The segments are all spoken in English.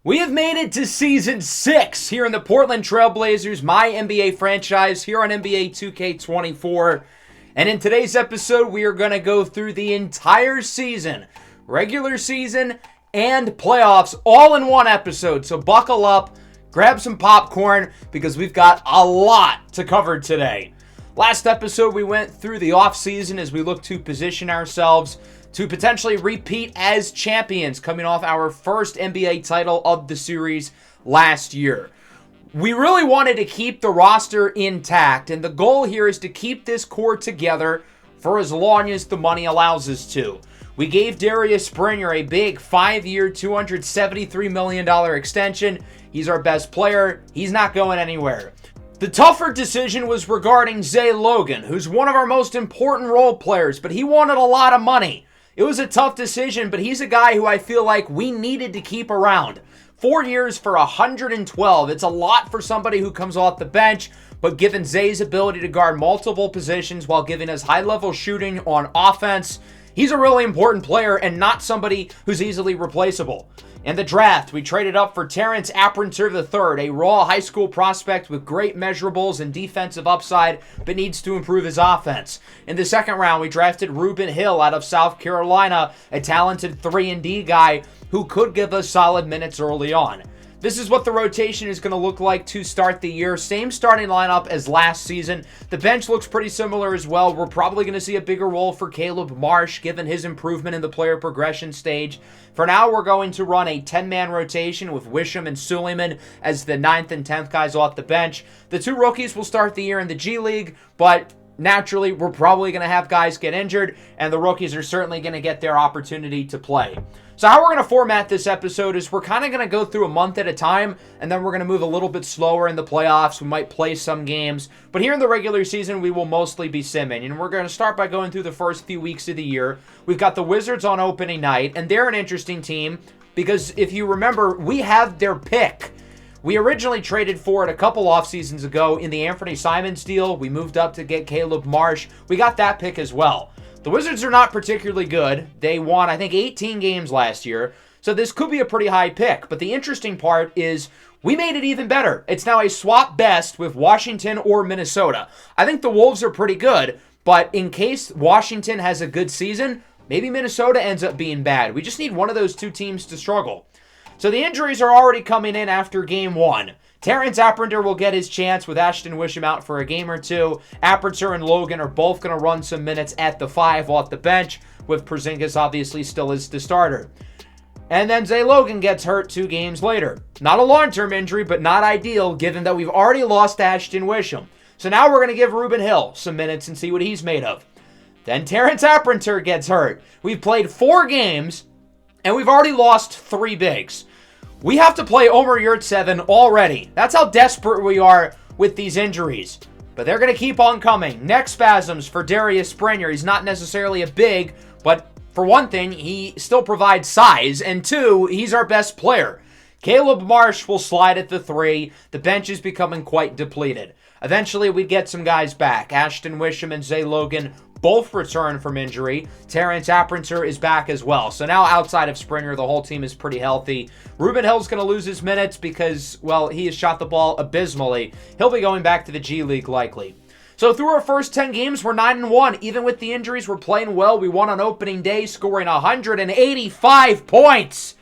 We have made it to Season 6 here in the Portland Trail Blazers, MyNBA franchise, here on NBA 2K24. And in today's episode, we are going to go through the entire season, regular season and playoffs, all in one episode. So buckle up, grab some popcorn, because we've got a lot to cover today. Last episode, we went through the offseason as we look to position ourselves to potentially repeat as champions coming off our first NBA title of the series last year. We really wanted to keep the roster intact, and the goal here is to keep this core together for as long as the money allows us to. We gave Darius Springer a big 5-year, $273 million extension. He's our best player. He's not going anywhere. The tougher decision was regarding Zay Logan, who's one of our most important role players, but he wanted a lot of money. It was a tough decision, but he's a guy who I feel like we needed to keep around. 4 years for 112. It's a lot for somebody who comes off the bench, but given Zay's ability to guard multiple positions while giving us high-level shooting on offense, he's a really important player and not somebody who's easily replaceable. In the draft, we traded up for Terrence Apprinter III, a raw high school prospect with great measurables and defensive upside, but needs to improve his offense. In the second round, we drafted Reuben Hill out of South Carolina, a talented 3-and-D guy who could give us solid minutes early on. This is what the rotation is going to look like to start the year. Same starting lineup as last season. The bench looks pretty similar as well. We're probably going to see a bigger role for Caleb Marsh, given his improvement in the player progression stage. For now, we're going to run a 10-man rotation with Wisham and Suleiman as the 9th and 10th guys off the bench. The two rookies will start the year in the G League, but naturally, we're probably going to have guys get injured, and the rookies are certainly going to get their opportunity to play. So how we're going to format this episode is we're kind of going to go through a month at a time, and then we're going to move a little bit slower in the playoffs. We might play some games, but here in the regular season, we will mostly be simming, and we're going to start by going through the first few weeks of the year. We've got the Wizards on opening night, and they're an interesting team because if you remember, we have their pick. We originally traded for it a couple off seasons ago in the Anthony Simons deal. We moved up to get Caleb Marsh. We got that pick as well. The Wizards are not particularly good. They won, I think, 18 games last year. So this could be a pretty high pick. But the interesting part is we made it even better. It's now a swap best with Washington or Minnesota. I think the Wolves are pretty good. But in case Washington has a good season, maybe Minnesota ends up being bad. We just need one of those two teams to struggle. So the injuries are already coming in after game one. Terrence Apprinter will get his chance with Ashton Wisham out for a game or two. Apprinter and Logan are both going to run some minutes at the 5 off the bench, with Porzingis obviously still as the starter. And then Zay Logan gets hurt 2 games later. Not a long-term injury, but not ideal given that we've already lost Ashton Wisham. So now we're going to give Reuben Hill some minutes and see what he's made of. Then Terrence Apprinter gets hurt. We've played 4 games, and we've already lost 3 bigs. We have to play Omer Yurtseven already. That's how desperate we are with these injuries. But they're going to keep on coming. Neck spasms for Darius Springer. He's not necessarily a big, but for one thing, he still provides size. And 2, he's our best player. Caleb Marsh will slide at the 3. The bench is becoming quite depleted. Eventually, we get some guys back. Ashton Wisham and Zay Logan both return from injury. Terrence Apprinter is back as well. So now outside of Springer, the whole team is pretty healthy. Reuben Hill's going to lose his minutes because, well, he has shot the ball abysmally. He'll be going back to the G League likely. So through our first 10 games, we're 9-1. Even with the injuries, we're playing well. We won on opening day, scoring 185 points.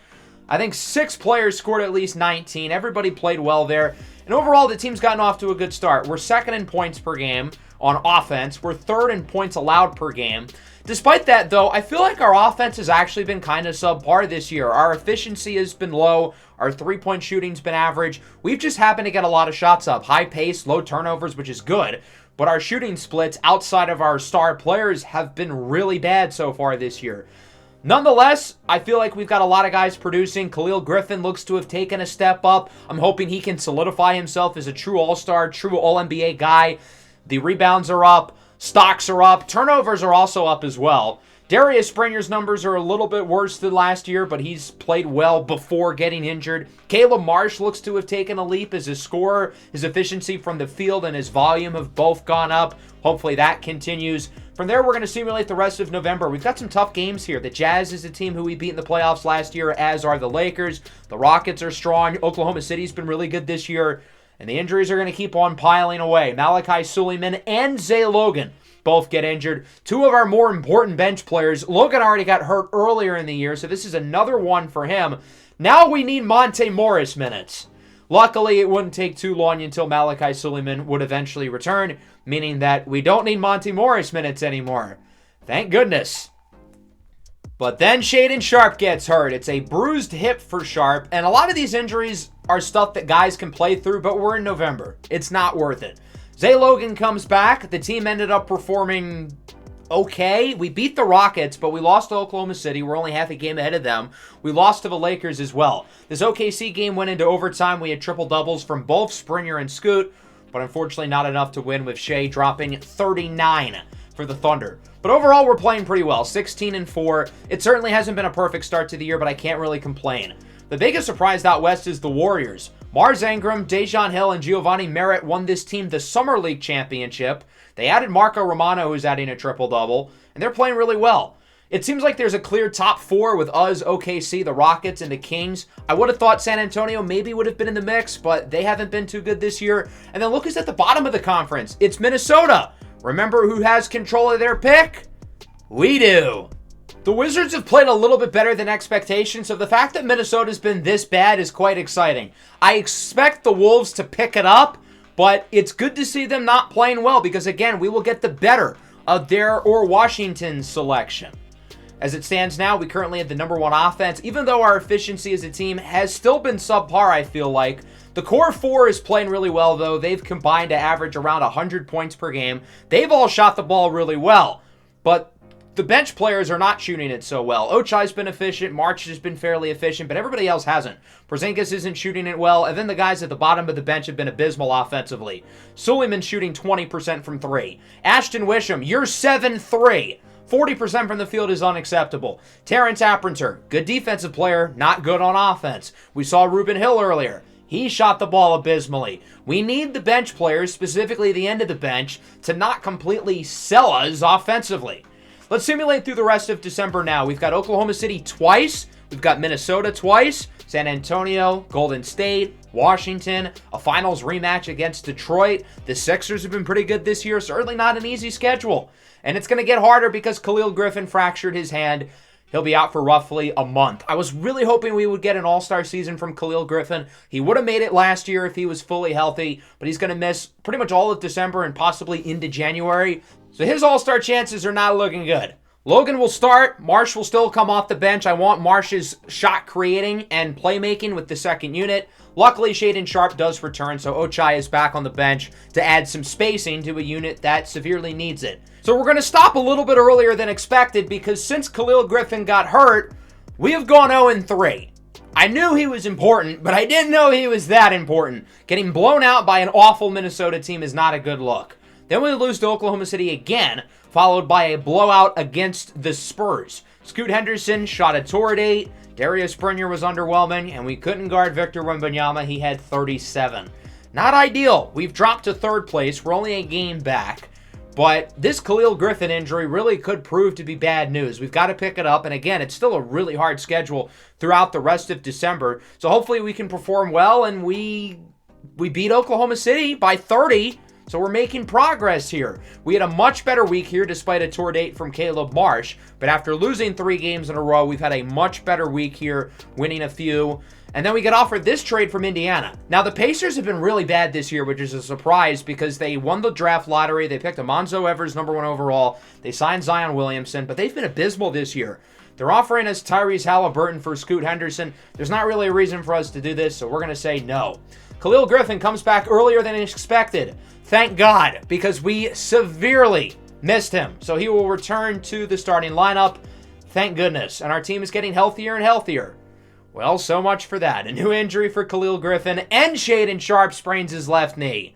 I think 6 players scored at least 19. Everybody played well there. And overall, the team's gotten off to a good start. We're 2nd in points per game on offense. We're 3rd in points allowed per game. Despite that, though, I feel like our offense has actually been kind of subpar this year. Our efficiency has been low. Our 3-point shooting's been average. We've just happened to get a lot of shots up. High pace, low turnovers, which is good. But our shooting splits outside of our star players have been really bad so far this year. Nonetheless, I feel like we've got a lot of guys producing. Khalil Griffin looks to have taken a step up. I'm hoping he can solidify himself as a true all-star, true all-NBA guy. The rebounds are up. Stocks are up. Turnovers are also up as well. Darius Springer's numbers are a little bit worse than last year, but he's played well before getting injured. Caleb Marsh looks to have taken a leap as his score, his efficiency from the field, and his volume have both gone up. Hopefully that continues. From there, we're going to simulate the rest of November. We've got some tough games here. The Jazz is a team who we beat in the playoffs last year, as are the Lakers. The Rockets are strong. Oklahoma City's been really good this year. And the injuries are going to keep on piling away. Malachi Suleiman and Zay Logan both get injured. Two of our more important bench players. Logan already got hurt earlier in the year, so this is another one for him. Now we need Monte Morris minutes. Luckily, it wouldn't take too long until Malachi Suleiman would eventually return, meaning that we don't need Monte Morris minutes anymore. Thank goodness. But then Shaedon Sharpe gets hurt. It's a bruised hip for Sharpe, and a lot of these injuries are stuff that guys can play through, but we're in November. It's not worth it. Zay Logan comes back. The team ended up performing okay. We beat the Rockets, but we lost to Oklahoma City. We're only half a game ahead of them. We lost to the Lakers as well. This OKC game went into overtime. We had triple doubles from both Springer and Scoot, but unfortunately not enough to win, with Shea dropping 39 for the Thunder. But overall, we're playing pretty well, 16-4. It certainly hasn't been a perfect start to the year, but I can't really complain. The biggest surprise out west is the Warriors. Mars Ingram, Dejon Hill, and Giovanni Merritt won this team the Summer League championship. They added Marco Romano, who's adding a triple-double, and they're playing really well. It seems like there's a clear top four with us, OKC, the Rockets, and the Kings. I would have thought San Antonio maybe would have been in the mix, but they haven't been too good this year. And then look who's at the bottom of the conference. It's Minnesota. Remember who has control of their pick? We do. The Wizards have played a little bit better than expectations, so the fact that Minnesota's been this bad is quite exciting. I expect the Wolves to pick it up, but it's good to see them not playing well because, again, we will get the better of their or Washington's selection. As it stands now, we currently have the number one offense. Even though our efficiency as a team has still been subpar, I feel like. The core four is playing really well, though. They've combined to average around 100 points per game. They've all shot the ball really well, but the bench players are not shooting it so well. Ochai's been efficient. March has been fairly efficient, but everybody else hasn't. Porzingis isn't shooting it well, and then the guys at the bottom of the bench have been abysmal offensively. Suleiman shooting 20% from three. Ashton Wisham, you're 7-3. 40% from the field is unacceptable. Terrence Aprinter, good defensive player, not good on offense. We saw Reuben Hill earlier. He shot the ball abysmally. We need the bench players, specifically the end of the bench, to not completely sell us offensively. Let's simulate through the rest of December now. We've got Oklahoma City twice. We've got Minnesota twice. San Antonio, Golden State, Washington, a finals rematch against Detroit. The Sixers have been pretty good this year. Certainly not an easy schedule. And it's going to get harder because Khalil Griffin fractured his hand. He'll be out for roughly a month. I was really hoping we would get an all-star season from Khalil Griffin. He would have made it last year if he was fully healthy, but he's going to miss pretty much all of December and possibly into January. So his all-star chances are not looking good. Logan will start. Marsh will still come off the bench. I want Marsh's shot creating and playmaking with the second unit. Luckily, Shaedon Sharpe does return, so Ochai is back on the bench to add some spacing to a unit that severely needs it. So we're going to stop a little bit earlier than expected because since Khalil Griffin got hurt, we have gone 0-3. I knew he was important, but I didn't know he was that important. Getting blown out by an awful Minnesota team is not a good look. Then we lose to Oklahoma City again, followed by a blowout against the Spurs. Scoot Henderson shot a tour date. Darius Springer was underwhelming, and we couldn't guard Victor Wembanyama. He had 37. Not ideal. We've dropped to third place. We're only a game back. But this Khalil Griffin injury really could prove to be bad news. We've got to pick it up. And again, it's still a really hard schedule throughout the rest of December. So hopefully we can perform well, and we beat Oklahoma City by 30. So we're making progress here. We had a much better week here despite a tour date from Caleb Marsh. But after losing 3 games in a row, we've had a much better week here, winning a few. And then we get offered this trade from Indiana. Now, the Pacers have been really bad this year, which is a surprise because they won the draft lottery. They picked Amonzo Evers, number 1 overall. They signed Zion Williamson, but they've been abysmal this year. They're offering us Tyrese Halliburton for Scoot Henderson. There's not really a reason for us to do this, so we're going to say no. Khalil Griffin comes back earlier than expected. Thank God, because we severely missed him. So he will return to the starting lineup. Thank goodness. And our team is getting healthier and healthier. Well, so much for that. A new injury for Khalil Griffin, and Shaedon Sharpe sprains his left knee.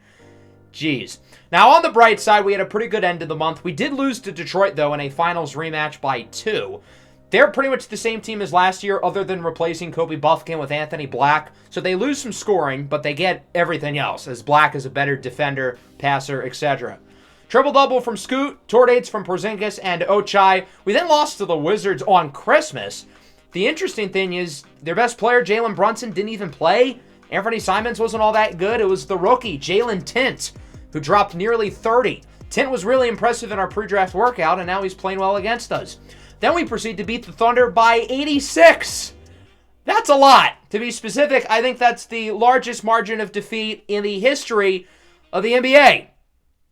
Jeez. Now, on the bright side, we had a pretty good end of the month. We did lose to Detroit, though, in a finals rematch by 2. They're pretty much the same team as last year, other than replacing Kobe Buffkin with Anthony Black. So they lose some scoring, but they get everything else, as Black is a better defender, passer, etc. Triple-double from Scoot, Tordates from Porzingis, and Ochai. We then lost to the Wizards on Christmas. The interesting thing is, their best player, Jalen Brunson, didn't even play. Anthony Simons wasn't all that good. It was the rookie, Jalen Tint, who dropped nearly 30. Tint was really impressive in our pre-draft workout, and now he's playing well against us. Then we proceed to beat the Thunder by 86. That's a lot. To be specific, I think that's the largest margin of defeat in the history of the NBA.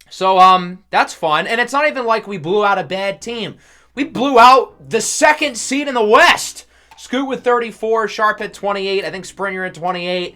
So, that's fun. And it's not even like we blew out a bad team. We blew out the second seed in the West. Scoot with 34, Sharp at 28, I think Springer at 28.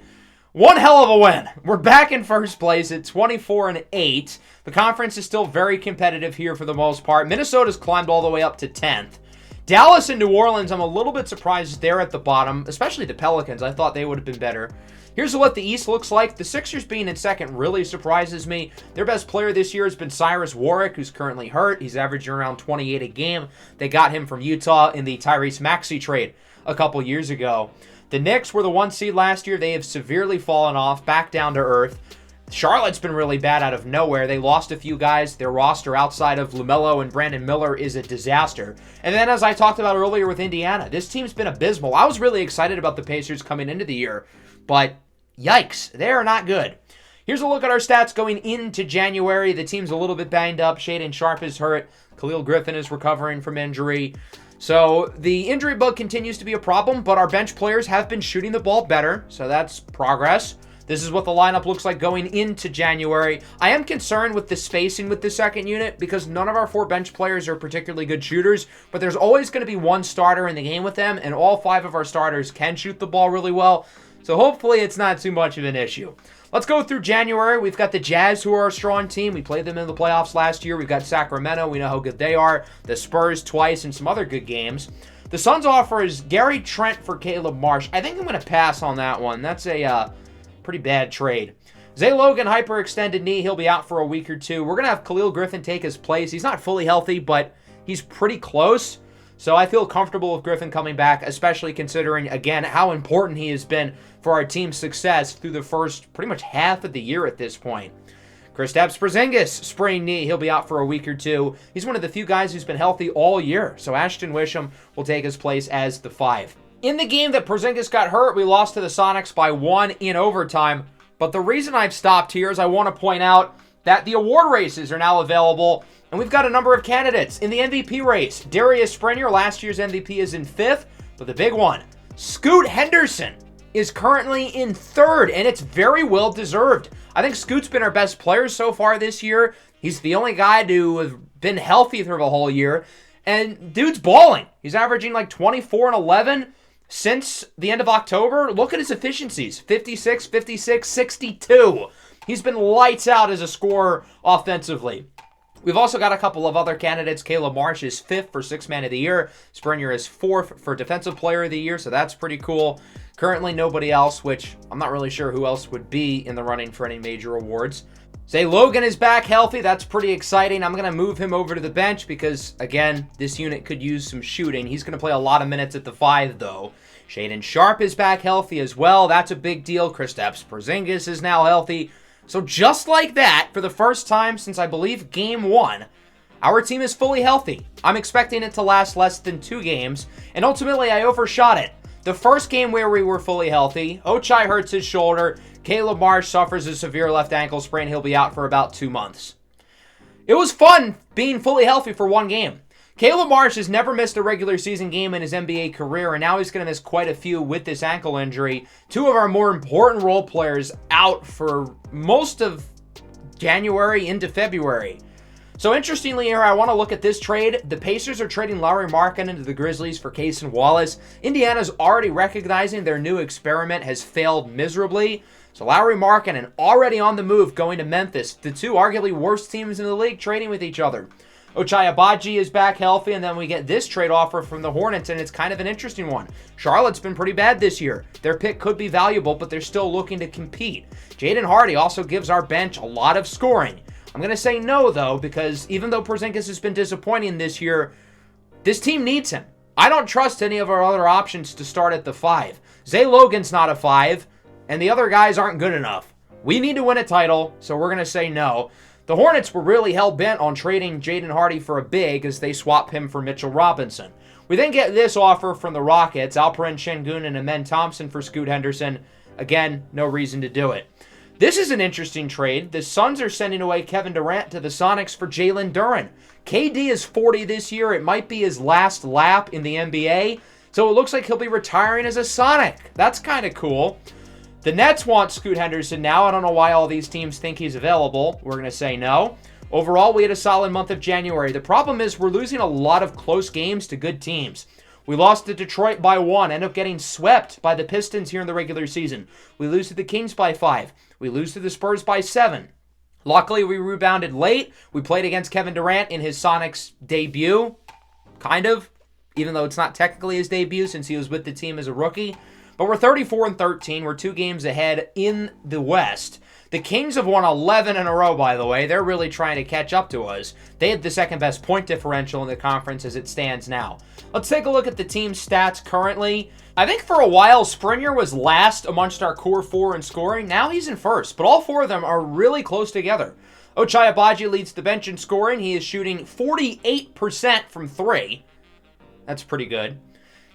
One hell of a win. We're back in first place at 24-8. The conference is still very competitive here for the most part. Minnesota's climbed all the way up to 10th. Dallas and New Orleans, I'm a little bit surprised they're at the bottom, especially the Pelicans. I thought they would have been better. Here's what the East looks like. The Sixers being in second really surprises me. Their best player this year has been Cyrus Warwick, who's currently hurt. He's averaging around 28 a game. They got him from Utah in the Tyrese Maxey trade a couple years ago. The Knicks were the 1 seed last year. They have severely fallen off, back down to earth. Charlotte's been really bad out of nowhere. They lost a few guys. Their roster outside of LaMelo and Brandon Miller is a disaster. And then, as I talked about earlier with Indiana, this team's been abysmal. I was really excited about the Pacers coming into the year, but yikes, they are not good. Here's a look at our stats going into January. The team's a little bit banged up. Shaedon Sharp is hurt. Khalil Griffin is recovering from injury. So the injury bug continues to be a problem, but our bench players have been shooting the ball better, so that's progress. This is what the lineup looks like going into January. I am concerned with the spacing with the second unit because none of our 4 bench players are particularly good shooters, but there's always going to be one starter in the game with them, and all 5 of our starters can shoot the ball really well, so hopefully it's not too much of an issue. Let's go through January. We've got the Jazz, who are a strong team. We played them in the playoffs last year. We've got Sacramento. We know how good they are. The Spurs twice and some other good games. The Suns offer is Gary Trent for Caleb Marsh. I think I'm going to pass on that one. That's a pretty bad trade. Zay Logan, hyperextended knee. He'll be out for a week or 2. We're going to have Khalil Griffin take his place. He's not fully healthy, but he's pretty close. So I feel comfortable with Griffin coming back, especially considering, again, how important he has been for our team's success through the first pretty much half of the year at this point. Kristaps Porzingis, sprained knee. He'll be out for a week or 2. He's one of the few guys who's been healthy all year, so Ashton Wisham will take his place as the 5. In the game that Porzingis got hurt, we lost to the Sonics by 1 in overtime. But the reason I've stopped here is I want to point out that the award races are now available, and we've got a number of candidates in the MVP race. Darius Springer, last year's MVP, is in 5th, but the big one, Scoot Henderson, is currently in 3rd, and it's very well deserved. I think Scoot's been our best player so far this year. He's the only guy to have been healthy through the whole year, and dude's balling. He's averaging like 24 and 11 since the end of October. Look at his efficiencies, 56, 56, 62. He's been lights out as a scorer offensively. We've also got a couple of other candidates. Caleb Marsh is 5th for 6th Man of the Year. Springer is 4th for Defensive Player of the Year, so that's pretty cool. Currently nobody else, which I'm not really sure who else would be in the running for any major awards. Zay Logan is back healthy. That's pretty exciting. I'm going to move him over to the bench because, again, this unit could use some shooting. He's going to play a lot of minutes at the 5, though. Shaedon Sharp is back healthy as well. That's a big deal. Kristaps Porzingis is now healthy. So just like that, for the first time since, I believe, Game 1, our team is fully healthy. I'm expecting it to last less than 2 games, and ultimately I overshot it. The first game where we were fully healthy, Ochai hurts his shoulder. Caleb Marsh suffers a severe left ankle sprain. He'll be out for about 2 months. It was fun being fully healthy for 1 game. Caleb Marsh has never missed a regular season game in his NBA career, and now he's going to miss quite a few with this ankle injury. 2 of our more important role players out for most of January into February. So interestingly here, I want to look at this trade. The Pacers are trading Lauri Markkanen to the Grizzlies for Cason Wallace. Indiana's already recognizing their new experiment has failed miserably. So Lauri Markkanen already on the move going to Memphis. The 2 arguably worst teams in the league trading with each other. Ochai Agbaji is back healthy, and then we get this trade offer from the Hornets, and it's kind of an interesting one. Charlotte's been pretty bad this year. Their pick could be valuable, but they're still looking to compete. Jaden Hardy also gives our bench a lot of scoring. I'm going to say no, though, because even though Porzingis has been disappointing this year, this team needs him. I don't trust any of our other options to start at the 5. Zay Logan's not a 5, and the other guys aren't good enough. We need to win a title, so we're going to say no. The Hornets were really hell-bent on trading Jaden Hardy for a big as they swap him for Mitchell Robinson. We then get this offer from the Rockets, Alperen Şengün and Amen Thompson for Scoot Henderson. Again, no reason to do it. This is an interesting trade. The Suns are sending away Kevin Durant to the Sonics for Jalen Duren. KD is 40 this year. It might be his last lap in the NBA, so it looks like he'll be retiring as a Sonic. That's kind of cool. The Nets want Scoot Henderson now. I don't know why all these teams think he's available. We're going to say no. Overall, we had a solid month of January. The problem is we're losing a lot of close games to good teams. We lost to Detroit by 1, end up getting swept by the Pistons here in the regular season. We lose to the Kings by 5. We lose to the Spurs by 7. Luckily, we rebounded late. We played against Kevin Durant in his Sonics debut, kind of, even though it's not technically his debut since he was with the team as a rookie. But we're 34-13. We're 2 games ahead in the West. The Kings have won 11 in a row, by the way. They're really trying to catch up to us. They had the second best point differential in the conference as it stands now. Let's take a look at the team's stats currently. I think for a while, Springer was last amongst our core 4 in scoring. Now he's in first, but all 4 of them are really close together. Ochai Agbaji leads the bench in scoring. He is shooting 48% from 3. That's pretty good.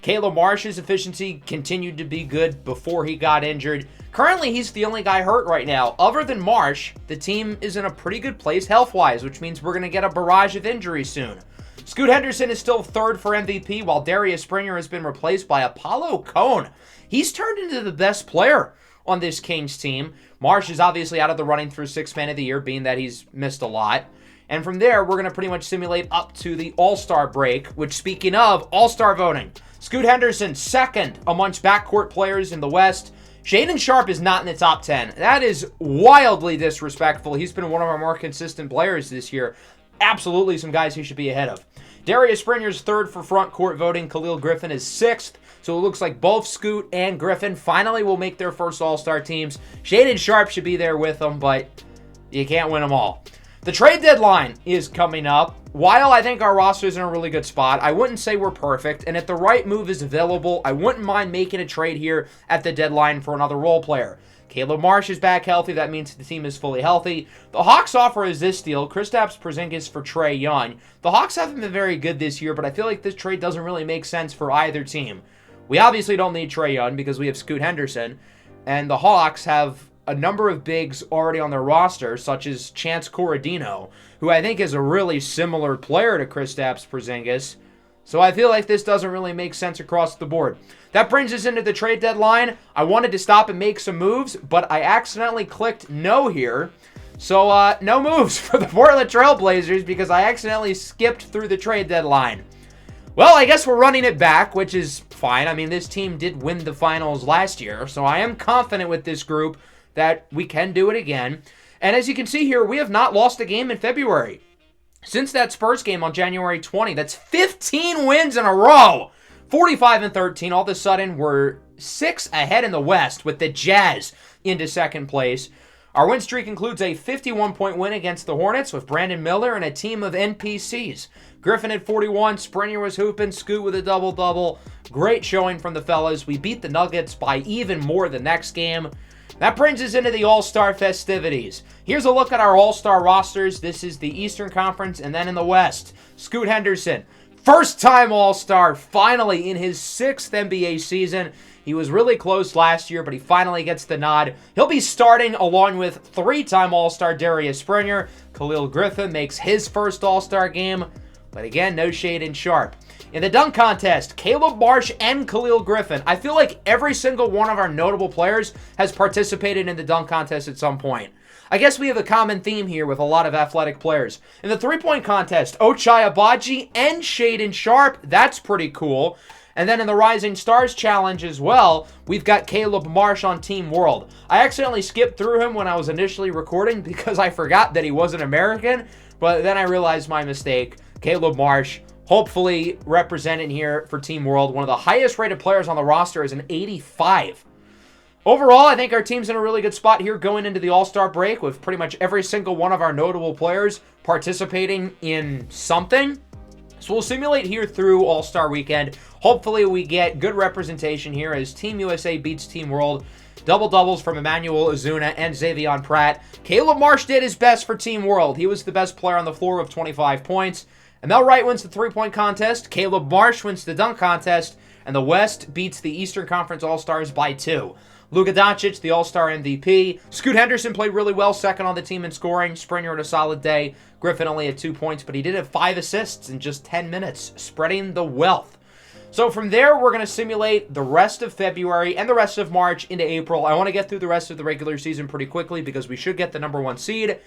Caleb Marsh's efficiency continued to be good before he got injured. Currently, he's the only guy hurt right now. Other than Marsh, the team is in a pretty good place health-wise, which means we're going to get a barrage of injuries soon. Scoot Henderson is still 3rd for MVP, while Darius Springer has been replaced by Apollo Cone. He's turned into the best player on this Kings team. Marsh is obviously out of the running through 6th man of the year, being that he's missed a lot. And from there, we're going to pretty much simulate up to the All-Star break, which, speaking of All-Star voting, Scoot Henderson, 2nd amongst backcourt players in the West. Shaedon Sharpe is not in the top 10. That is wildly disrespectful. He's been one of our more consistent players this year. Absolutely some guys he should be ahead of. Darius Springer's 3rd for front court voting. Khalil Griffin is 6th. So it looks like both Scoot and Griffin finally will make their first All-Star teams. Shaedon Sharpe should be there with them, but you can't win them all. The trade deadline is coming up. While I think our roster is in a really good spot, I wouldn't say we're perfect, and if the right move is available, I wouldn't mind making a trade here at the deadline for another role player. Caleb Marsh is back healthy. That means the team is fully healthy. The Hawks offer is this deal: Kristaps Porzingis for Trae Young. The Hawks haven't been very good this year, but I feel like this trade doesn't really make sense for either team. We obviously don't need Trae Young because we have Scoot Henderson, and the Hawks have a number of bigs already on their roster, such as Chance Corradino, who I think is a really similar player to Kristaps Porzingis. So I feel like this doesn't really make sense across the board. That brings us into the trade deadline. I wanted to stop and make some moves, but I accidentally clicked no here. So no moves for the Portland Trail Blazers because I accidentally skipped through the trade deadline. Well, I guess we're running it back, which is fine. I mean, this team did win the finals last year, so I am confident with this group that we can do it again. And as you can see here, we have not lost a game in February. Since that Spurs game on January 20, that's 15 wins in a row. 45-13. All of a sudden, we're 6 ahead in the West with the Jazz into 2nd place. Our win streak includes a 51-point win against the Hornets with Brandon Miller and a team of NPCs. Griffin at 41, Springer was hooping, Scoot with a double-double. Great showing from the fellas. We beat the Nuggets by even more the next game. That brings us into the All-Star festivities. Here's a look at our All-Star rosters. This is the Eastern Conference, and then in the West, Scoot Henderson, first-time All-Star, finally in his 6th NBA season. He was really close last year, but he finally gets the nod. He'll be starting along with 3-time All-Star Darius Springer. Khalil Griffin makes his first All-Star game, but again, no Shaedon Sharpe. In the dunk contest, Caleb Marsh and Khalil Griffin. I feel like every single one of our notable players has participated in the dunk contest at some point. I guess we have a common theme here with a lot of athletic players. In the three-point contest, Ochai Agbaji and Shaedon Sharpe. That's pretty cool. And then in the Rising Stars Challenge as well, we've got Caleb Marsh on Team World. I accidentally skipped through him when I was initially recording because I forgot that he wasn't American, but then I realized my mistake. Caleb Marsh, hopefully representing here for Team World. One of the highest rated players on the roster is an 85. Overall, I think our team's in a really good spot here going into the All-Star break with pretty much every single one of our notable players participating in something. So we'll simulate here through All-Star Weekend. Hopefully we get good representation here as Team USA beats Team World. Double-doubles from Emmanuel Ozuna and Xavion Pratt. Caleb Marsh did his best for Team World. He was the best player on the floor with 25 points. Emel Wright wins the three-point contest. Caleb Marsh wins the dunk contest. And the West beats the Eastern Conference All-Stars by 2. Luka Doncic, the All-Star MVP. Scoot Henderson played really well, second on the team in scoring. Springer had a solid day. Griffin only had 2 points, but he did have 5 assists in just 10 minutes, spreading the wealth. So from there, we're going to simulate the rest of February and the rest of March into April. I want to get through the rest of the regular season pretty quickly because we should get the number 1 seed.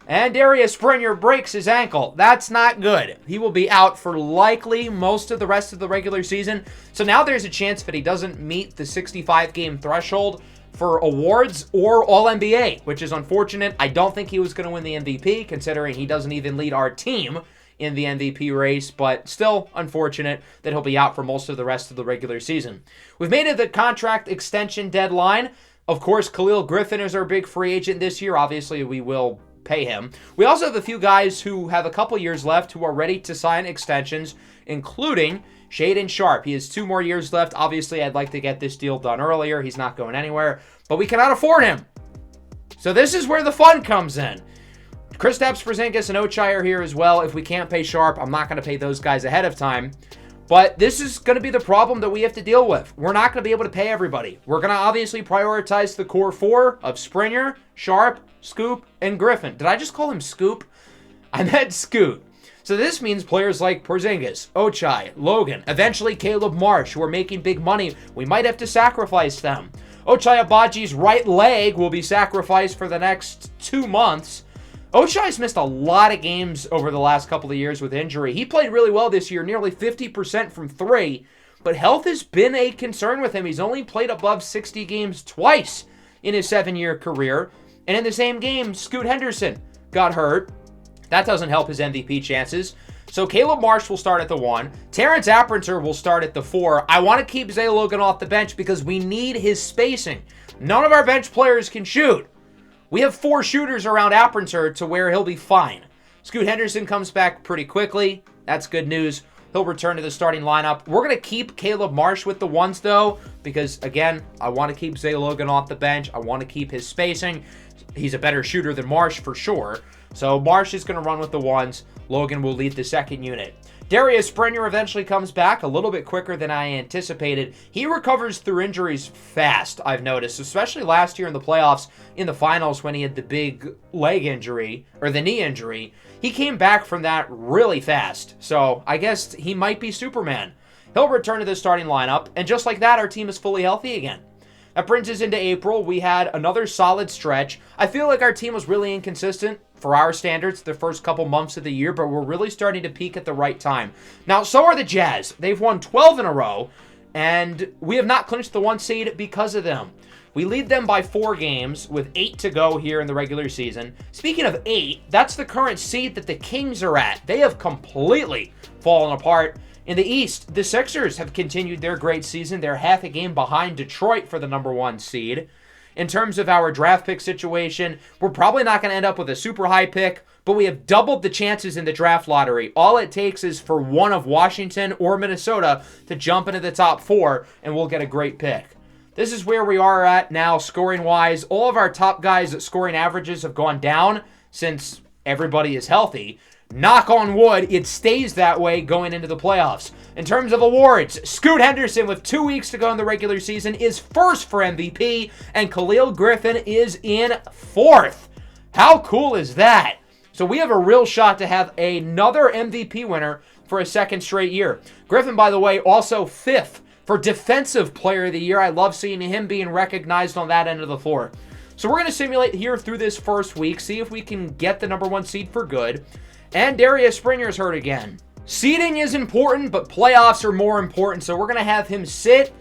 And Darius Springer breaks his ankle. That's not good. He will be out for likely most of the rest of the regular season. So now there's a chance that he doesn't meet the 65-game threshold for awards or All-NBA, which is unfortunate. I don't think he was going to win the MVP, considering he doesn't even lead our team in the MVP race, but still unfortunate that he'll be out for most of the rest of the regular season. We've made it the contract extension deadline. Of course, Khalil Griffin is our big free agent this year. Obviously, we will pay him. We also have a few guys who have a couple years left who are ready to sign extensions, including Shaedon Sharpe. He has 2 more years left. Obviously, I'd like to get this deal done earlier. He's not going anywhere, but we cannot afford him. So this is where the fun comes in. Kristaps Porzingis and Ochai are here as well. If we can't pay Sharpe, I'm not going to pay those guys ahead of time. But this is going to be the problem that we have to deal with. We're not going to be able to pay everybody. We're going to obviously prioritize the core 4 of Springer, Sharpe, Scoop, and Griffin. Did I just call him Scoop? I meant Scoot. So this means players like Porzingis, Ochai, Logan, eventually Caleb Marsh, who are making big money. We might have to sacrifice them. Ochai Abaji's right leg will be sacrificed for the next 2 months. Ochai's missed a lot of games over the last couple of years with injury. He played really well this year, nearly 50% from 3, but health has been a concern with him. He's only played above 60 games twice in his 7-year career, and in the same game, Scoot Henderson got hurt. That doesn't help his MVP chances. So Caleb Marsh will start at the 1. Terrence Aprinter will start at the 4. I want to keep Zay Logan off the bench because we need his spacing. None of our bench players can shoot. We have 4 shooters around Aprinter to where he'll be fine. Scoot Henderson comes back pretty quickly. That's good news. He'll return to the starting lineup. We're going to keep Caleb Marsh with the 1s, though, because, again, I want to keep Zay Logan off the bench. I want to keep his spacing. He's a better shooter than Marsh, for sure. So Marsh is going to run with the 1s. Logan will lead the second unit. Darius Springer eventually comes back a little bit quicker than I anticipated. He recovers through injuries fast, I've noticed, especially last year in the playoffs, in the finals when he had the big leg injury, or the knee injury. He came back from that really fast, so I guess he might be Superman. He'll return to the starting lineup, and just like that, our team is fully healthy again. That brings us into April. We had another solid stretch. I feel like our team was really inconsistent for our standards the first couple months of the year, but we're really starting to peak at the right time. Now, so are the Jazz. They've won 12 in a row, and we have not clinched the 1 seed because of them. We lead them by 4 games with 8 to go here in the regular season. Speaking of 8, that's the current seed that the Kings are at. They have completely fallen apart. In the East, the Sixers have continued their great season. They're half a game behind Detroit for the number 1 seed. In terms of our draft pick situation, we're probably not going to end up with a super high pick, but we have doubled the chances in the draft lottery. All it takes is for one of Washington or Minnesota to jump into the top 4, and we'll get a great pick. This is where we are at now scoring-wise. All of our top guys' scoring averages have gone down since everybody is healthy. Knock on wood, it stays that way going into the playoffs. In terms of awards, Scoot Henderson, with 2 weeks to go in the regular season, is first for MVP, and Khalil Griffin is in 4th. How cool is that? So we have a real shot to have another MVP winner for a second straight year. Griffin, by the way, also 5th for Defensive Player of the Year. I love seeing him being recognized on that end of the floor. So we're going to simulate here through this first week, see if we can get the number 1 seed for good. And Darius Springer's hurt again. Seeding is important, but playoffs are more important, so we're going to have him sit.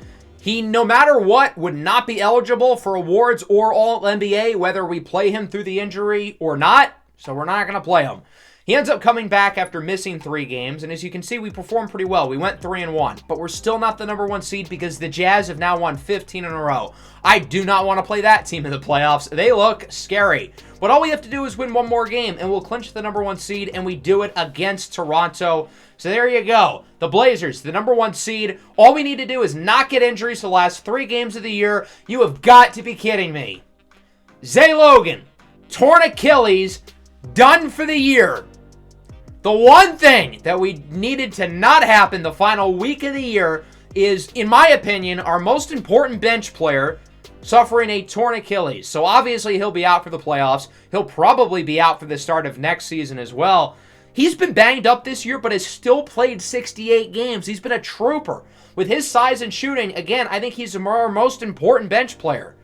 He, no matter what, would not be eligible for awards or All-NBA, whether we play him through the injury or not, so we're not going to play him. He ends up coming back after missing 3 games, and as you can see, we performed pretty well. We went 3-1, but we're still not the number 1 seed because the Jazz have now won 15 in a row. I do not want to play that team in the playoffs. They look scary. But all we have to do is win one more game, and we'll clinch the number 1 seed, and we do it against Toronto. So there you go. The Blazers, the number 1 seed. All we need to do is not get injuries the last 3 games of the year. You have got to be kidding me. Zay Logan, torn Achilles, done for the year. The one thing that we needed to not happen the final week of the year is, in my opinion, our most important bench player suffering a torn Achilles. So obviously he'll be out for the playoffs. He'll probably be out for the start of next season as well. He's been banged up this year, but has still played 68 games. He's been a trooper. With his size and shooting, again, I think he's our most important bench player.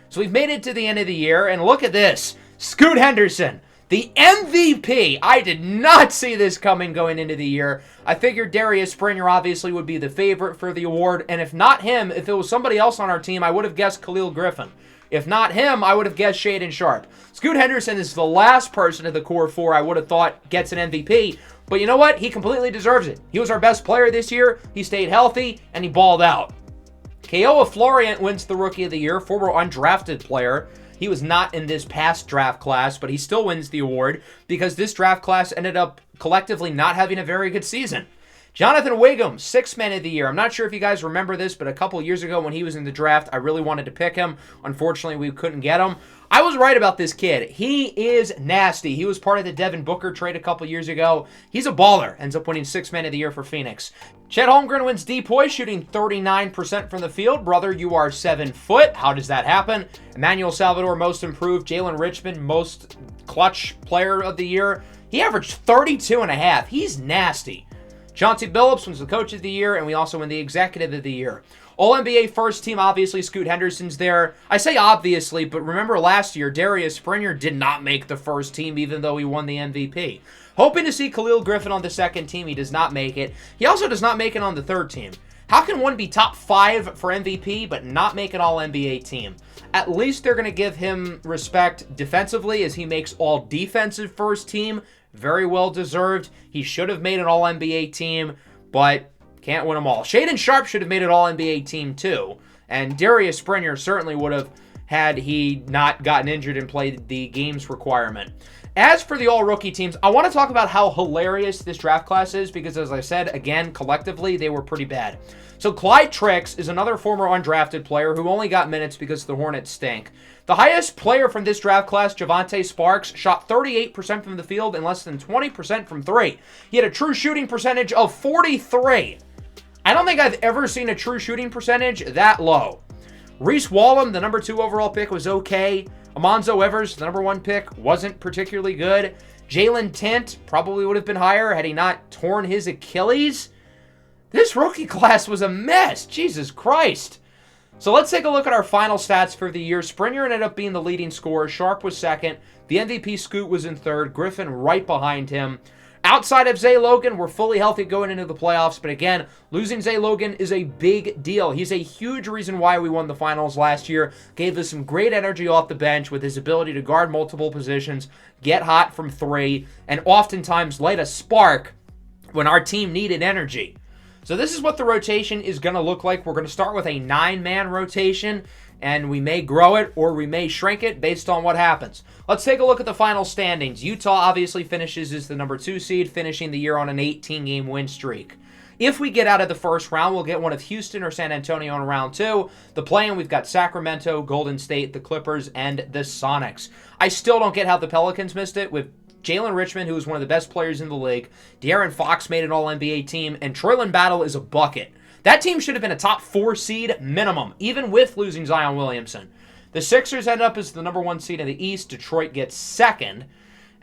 So we've made it to the end of the year, and look at this. Scoot Henderson, the MVP. I did not see this coming going into the year. I figured Darius Springer obviously would be the favorite for the award, and if not him, if it was somebody else on our team, I would have guessed Khalil Griffin. If not him, I would have guessed Shaedon Sharpe. Scoot Henderson is the last person of the core 4 I would have thought gets an MVP, but you know what? He completely deserves it. He was our best player this year, he stayed healthy, and he balled out. Kyoa Florian wins the Rookie of the Year, former undrafted player. He was not in this past draft class, but he still wins the award because this draft class ended up collectively not having a very good season. Jonathan Wiggum, 6th Man of the Year. I'm not sure if you guys remember this, but a couple years ago when he was in the draft, I really wanted to pick him. Unfortunately, we couldn't get him. I was right about this kid. He is nasty. He was part of the Devin Booker trade a couple years ago. He's a baller. Ends up winning 6th Man of the Year for Phoenix. Chet Holmgren wins DPOY, shooting 39% from the field. Brother, you are 7 foot. How does that happen? Emmanuel Salvador, most improved. Jalen Richmond, most clutch player of the year. He averaged 32.5. He's nasty. Chauncey Billups wins the Coach of the Year, and we also win the Executive of the Year. All-NBA first team, obviously, Scoot Henderson's there. I say obviously, but remember last year, Darius Springer did not make the first team, even though he won the MVP. Hoping to see Khalil Griffin on the second team, he does not make it. He also does not make it on the third team. How can one be top 5 for MVP, but not make an All-NBA team? At least they're going to give him respect defensively, as he makes all defensive first team. Very well deserved. He should have made an All-NBA team, but can't win them all. Shaedon Sharpe should have made an All-NBA team too, and Darius Springer certainly would have had he not gotten injured and played the games requirement. As for the all-rookie teams, I want to talk about how hilarious this draft class is because, as I said, again, collectively, they were pretty bad. So Clyde Trix is another former undrafted player who only got minutes because the Hornets stink. The highest player from this draft class, Javonte Sparks, shot 38% from the field and less than 20% from 3. He had a true shooting percentage of 43. I don't think I've ever seen a true shooting percentage that low. Reese Wallum, the number 2 overall pick, was okay. Amonzo Evers, the number 1 pick, wasn't particularly good. Jalen Tint probably would have been higher had he not torn his Achilles. This rookie class was a mess. Jesus Christ. So let's take a look at our final stats for the year. Springer ended up being the leading scorer. Sharpe was second. The MVP Scoot was in third. Griffin right behind him. Outside of Zay Logan, we're fully healthy going into the playoffs. But again, losing Zay Logan is a big deal. He's a huge reason why we won the finals last year. Gave us some great energy off the bench with his ability to guard multiple positions, get hot from 3, and oftentimes light a spark when our team needed energy. So this is what the rotation is going to look like. We're going to start with a 9-man rotation, and we may grow it or we may shrink it based on what happens. Let's take a look at the final standings. Utah obviously finishes as the number 2 seed, finishing the year on an 18-game win streak. If we get out of the first round, we'll get one of Houston or San Antonio in round 2. The play-in, we've got Sacramento, Golden State, the Clippers, and the Sonics. I still don't get how the Pelicans missed it with Jalen Richmond, who is one of the best players in the league. De'Aaron Fox made an All-NBA team, and Troyland Battle is a bucket. That team should have been a top 4 seed minimum, even with losing Zion Williamson. The Sixers end up as the number 1 seed in the East. Detroit gets second.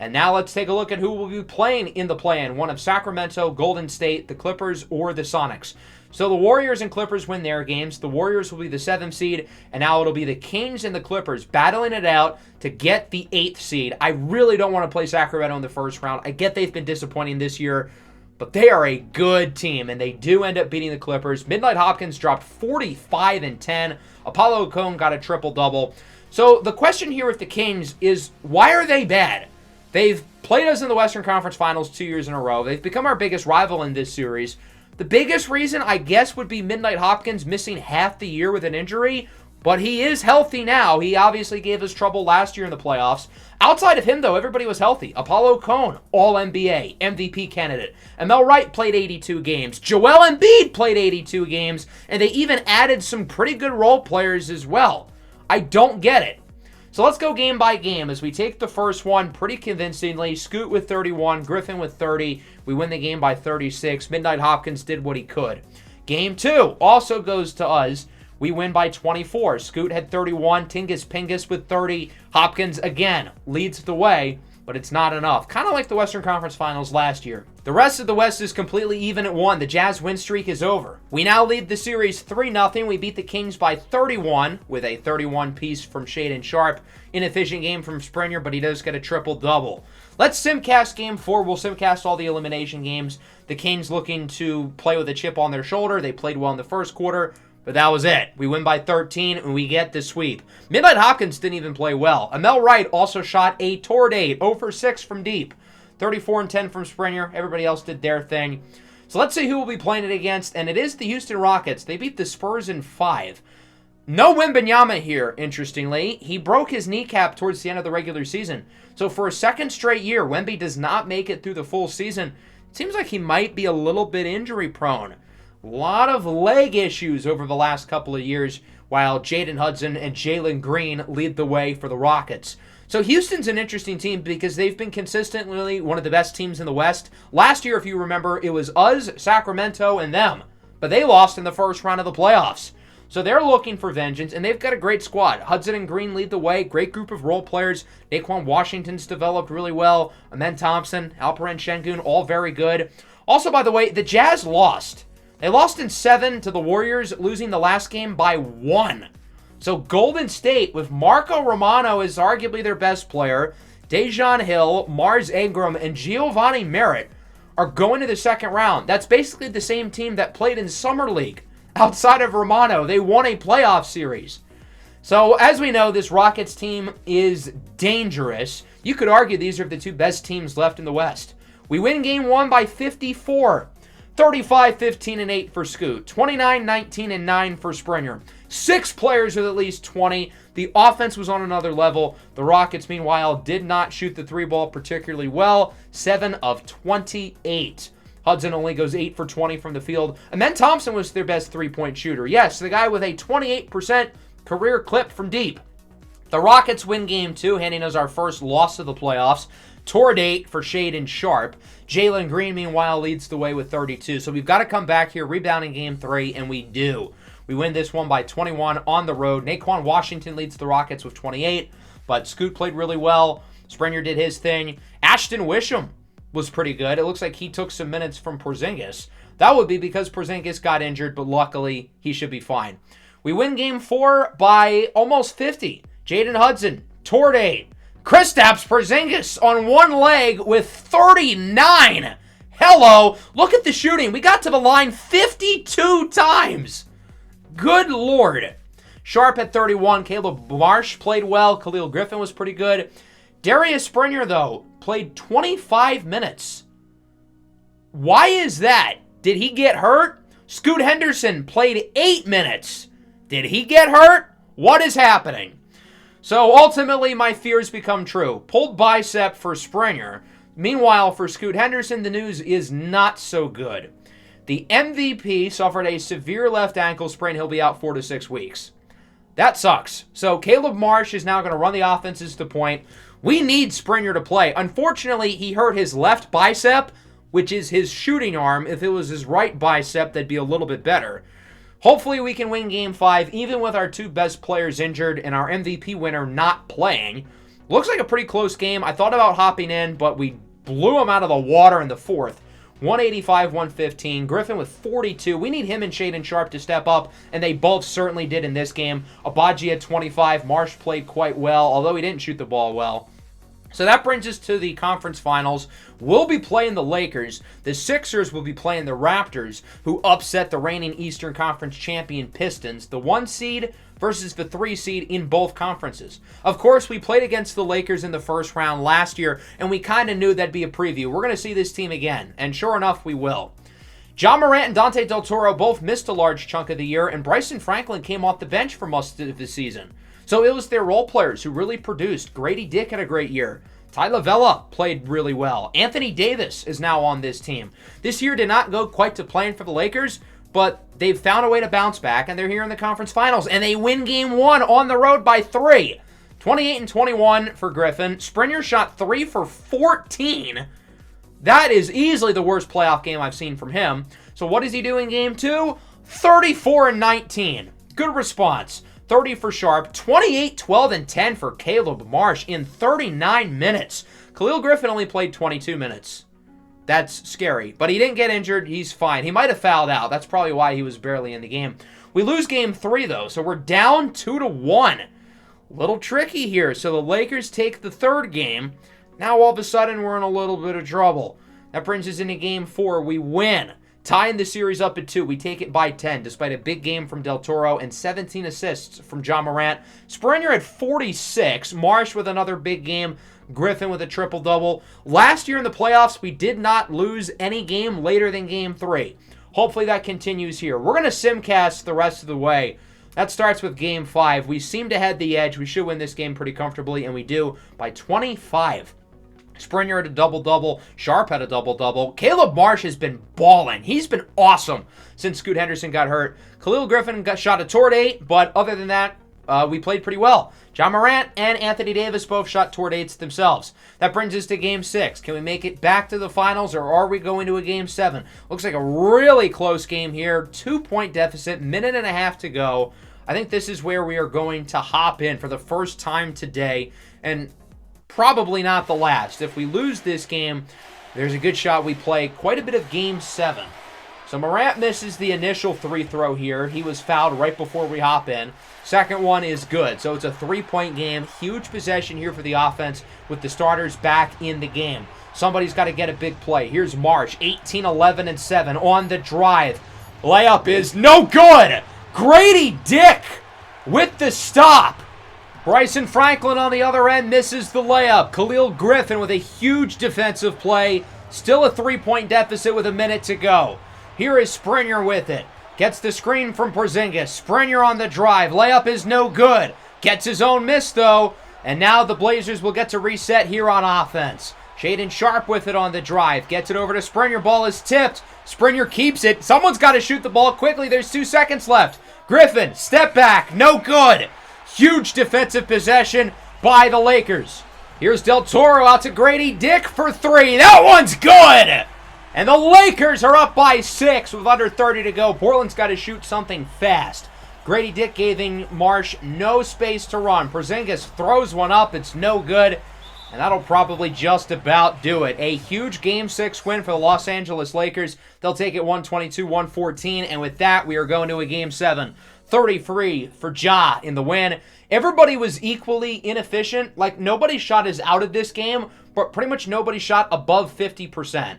And now let's take a look at who will be playing in the play-in. One of Sacramento, Golden State, the Clippers, or the Sonics. So the Warriors and Clippers win their games. The Warriors will be the 7th seed, and now it'll be the Kings and the Clippers battling it out to get the 8th seed. I really don't want to play Sacramento in the first round. I get they've been disappointing this year, but they are a good team, and they do end up beating the Clippers. Midnight Hopkins dropped 45 and 10. Apollo Ocon got a triple-double. So the question here with the Kings is, why are they bad? They've played us in the Western Conference Finals 2 years in a row. They've become our biggest rival in this series. The biggest reason, I guess, would be Midnight Hopkins missing half the year with an injury, but he is healthy now. He obviously gave us trouble last year in the playoffs. Outside of him, though, everybody was healthy. Apollo Cone, All-NBA, MVP candidate. Emel Wright played 82 games. Joel Embiid played 82 games, and they even added some pretty good role players as well. I don't get it. So let's go game by game as we take the first one pretty convincingly. Scoot with 31, Griffin with 30. We win the game by 36. Midnight Hopkins did what he could. Game 2 also goes to us. We win by 24. Scoot had 31. Tingus Pingus with 30. Hopkins, again, leads the way, but it's not enough. Kind of like the Western Conference Finals last year. The rest of the West is completely even at 1. The Jazz win streak is over. We now lead the series 3-0. We beat the Kings by 31 with a 31-piece from Shaedon Sharpe. Inefficient game from Springer, but he does get a triple-double. Let's simcast game 4. We'll simcast all the elimination games. The Kings looking to play with a chip on their shoulder. They played well in the first quarter, but that was it. We win by 13, and we get the sweep. Midnight Hopkins didn't even play well. Emel Wright also shot a toward 8, 0 for 6 from deep. 34 and 10 from Springer. Everybody else did their thing. So let's see who we'll be playing it against, and it is the Houston Rockets. They beat the Spurs in 5. No Wembanyama here, interestingly. He broke his kneecap towards the end of the regular season. So for a second straight year, Wemby does not make it through the full season. It seems like he might be a little bit injury prone. A lot of leg issues over the last couple of years, while Jaden Hudson and Jalen Green lead the way for the Rockets. So Houston's an interesting team because they've been consistently one of the best teams in the West. Last year, if you remember, it was us, Sacramento, and them. But they lost in the first round of the playoffs. So they're looking for vengeance, and they've got a great squad. Hudson and Green lead the way. Great group of role players. Naquan Washington's developed really well. Amen Thompson, Alperen Şengün, all very good. Also, by the way, the Jazz lost. They lost in 7 to the Warriors, losing the last game by 1. So Golden State, with Marco Romano as arguably their best player, Dejan Hill, Mars Ingram, and Giovanni Merritt are going to the second round. That's basically the same team that played in Summer League. Outside of Romano, they won a playoff series. So, as we know, this Rockets team is dangerous. You could argue these are the two best teams left in the West. We win game 1 by 54. 35-15-8 for Scoot. 29-19-9 for Springer. 6 players with at least 20. The offense was on another level. The Rockets, meanwhile, did not shoot the 3-ball particularly well. 7 of 28. Hudson only goes 8 for 20 from the field. Amen Thompson was their best 3-point shooter. Yes, the guy with a 28% career clip from deep. The Rockets win game 2, handing us our first loss of the playoffs. Toward 8 for Shaedon Sharpe. Jalen Green, meanwhile, leads the way with 32. So we've got to come back here, rebounding game 3, and we do. We win this one by 21 on the road. Naquan Washington leads the Rockets with 28, but Scoot played really well. Springer did his thing. Ashton Wisham was pretty good. It looks like he took some minutes from Porzingis. That would be because Porzingis got injured, but luckily he should be fine. We win game 4 by almost 50. Jaden Hudson, toward 8. Kristaps Porzingis on one leg with 39. Hello. Look at the shooting. We got to the line 52 times. Good Lord. Sharpe at 31. Caleb Marsh played well. Khalil Griffin was pretty good. Darius Springer, though, played 25 minutes. Why is that? Did he get hurt? Scoot Henderson played 8 minutes. Did he get hurt? What is happening? So ultimately, my fears become true. Pulled bicep for Springer. Meanwhile, for Scoot Henderson, the news is not so good. The MVP suffered a severe left ankle sprain. He'll be out 4 to 6 weeks. That sucks. So Caleb Marsh is now going to run the offenses to point. We need Springer to play. Unfortunately, he hurt his left bicep, which is his shooting arm. If it was his right bicep, that'd be a little bit better. Hopefully we can win Game 5, even with our 2 best players injured and our MVP winner not playing. Looks like a pretty close game. I thought about hopping in, but we blew him out of the water in the 4th. 185-115. Griffin with 42. We need him and Shaedon Sharpe to step up, and they both certainly did in this game. Abaji at 25. Marsh played quite well, although he didn't shoot the ball well. So that brings us to the conference finals. We'll be playing the Lakers. The Sixers will be playing the Raptors, who upset the reigning Eastern Conference champion Pistons, the 1 seed versus the 3 seed in both conferences. Of course, we played against the Lakers in the first round last year, and we kind of knew that'd be a preview. We're going to see this team again, and sure enough, we will. Ja Morant and Dante Del Toro both missed a large chunk of the year, and Bryson Franklin came off the bench for most of the season. So it was their role players who really produced. Grady Dick had a great year. Ty Lavella played really well. Anthony Davis is now on this team. This year did not go quite to plan for the Lakers, but they've found a way to bounce back, and they're here in the conference finals, and they win game 1 on the road by 3. 28-21 for Griffin. Springer shot 3 for 14. That is easily the worst playoff game I've seen from him. So what does he do in game 2? 34-19. Good response. 30 for Sharp, 28, 12, and 10 for Caleb Marsh in 39 minutes. Khalil Griffin only played 22 minutes. That's scary, but he didn't get injured. He's fine. He might have fouled out. That's probably why he was barely in the game. We lose game 3, though, so we're down 2-1. Little tricky here. So the Lakers take the 3rd game. Now all of a sudden we're in a little bit of trouble. That brings us into game 4. We win, tying the series up at 2. We take it by 10, despite a big game from Del Toro and 17 assists from Ja Morant. Springer at 46. Marsh with another big game. Griffin with a triple-double. Last year in the playoffs, we did not lose any game later than game 3. Hopefully that continues here. We're going to simcast the rest of the way. That starts with game 5. We seem to have the edge. We should win this game pretty comfortably, and we do by 25. Springer had a double-double. Sharp had a double-double. Caleb Marsh has been balling. He's been awesome since Scoot Henderson got hurt. Khalil Griffin got shot at toward 8, but other than that, we played pretty well. Ja Morant and Anthony Davis both shot toward 8s themselves. That brings us to game 6. Can we make it back to the finals, or are we going to a game 7? Looks like a really close game here. 2-point deficit, minute and a half to go. I think this is where we are going to hop in for the first time today, and probably not the last. If we lose this game, there's a good shot we play quite a bit of game 7. So Morant misses the initial 3 throw here. He was fouled right before we hop in. Second one is good. So it's a 3-point game. Huge possession here for the offense with the starters back in the game. Somebody's got to get a big play. Here's Marsh, 18, 11, and 7 on the drive. Layup is no good. Grady Dick with the stop. Bryson Franklin on the other end misses the layup. Khalil Griffin with a huge defensive play. Still a 3-point deficit with a minute to go. Here is Springer with it. Gets the screen from Porzingis. Springer on the drive. Layup is no good. Gets his own miss, though. And now the Blazers will get to reset here on offense. Shaedon Sharp with it on the drive. Gets it over to Springer. Ball is tipped. Springer keeps it. Someone's got to shoot the ball quickly. There's 2 seconds left. Griffin, step back. No good. Huge defensive possession by the Lakers. Here's Del Toro out to Grady Dick for 3. That one's good! And the Lakers are up by 6 with under 30 to go. Portland's got to shoot something fast. Grady Dick giving Marsh no space to run. Porzingis throws one up. It's no good. And that'll probably just about do it. A huge Game 6 win for the Los Angeles Lakers. They'll take it 122-114. And with that, we are going to a Game 7. 33 for Ja in the win. Everybody was equally inefficient. Like, nobody shot as out of this game, but pretty much nobody shot above 50%.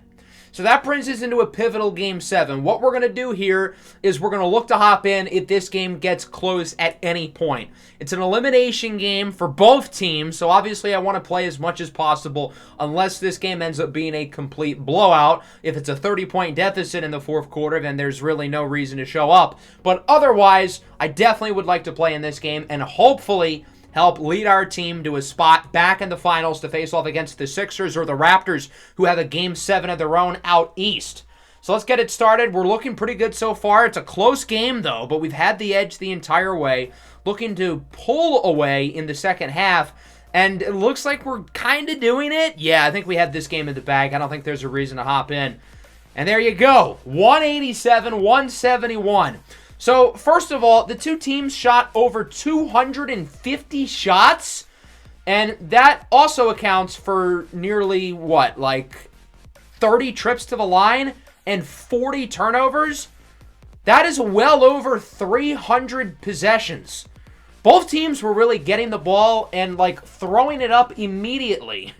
So that brings us into a pivotal Game 7. What we're going to do here is we're going to look to hop in if this game gets close at any point. It's an elimination game for both teams, so obviously I want to play as much as possible unless this game ends up being a complete blowout. If it's a 30-point deficit in the fourth quarter, then there's really no reason to show up. But otherwise, I definitely would like to play in this game and hopefully help lead our team to a spot back in the finals to face off against the Sixers or the Raptors, who have a Game 7 of their own out east. So let's get it started. We're looking pretty good so far. It's a close game, though, but we've had the edge the entire way. Looking to pull away in the second half, and it looks like we're kind of doing it. Yeah, I think we have this game in the bag. I don't think there's a reason to hop in. And there you go, 187-171. So, first of all, the two teams shot over 250 shots, and that also accounts for nearly, 30 trips to the line and 40 turnovers? That is well over 300 possessions. Both teams were really getting the ball and, throwing it up immediately.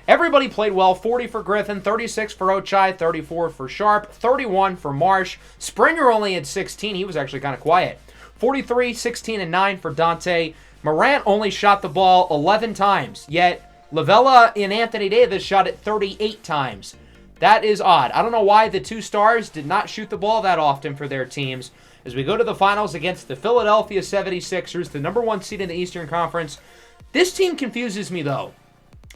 Everybody played well. 40 for Griffin, 36 for Ochai, 34 for Sharp, 31 for Marsh. Springer only had 16. He was actually kind of quiet. 43, 16, and 9 for Dante. Morant only shot the ball 11 times, yet Lavella and Anthony Davis shot it 38 times. That is odd. I don't know why the two stars did not shoot the ball that often for their teams. As we go to the finals against the Philadelphia 76ers, the number 1 seed in the Eastern Conference. This team confuses me, though.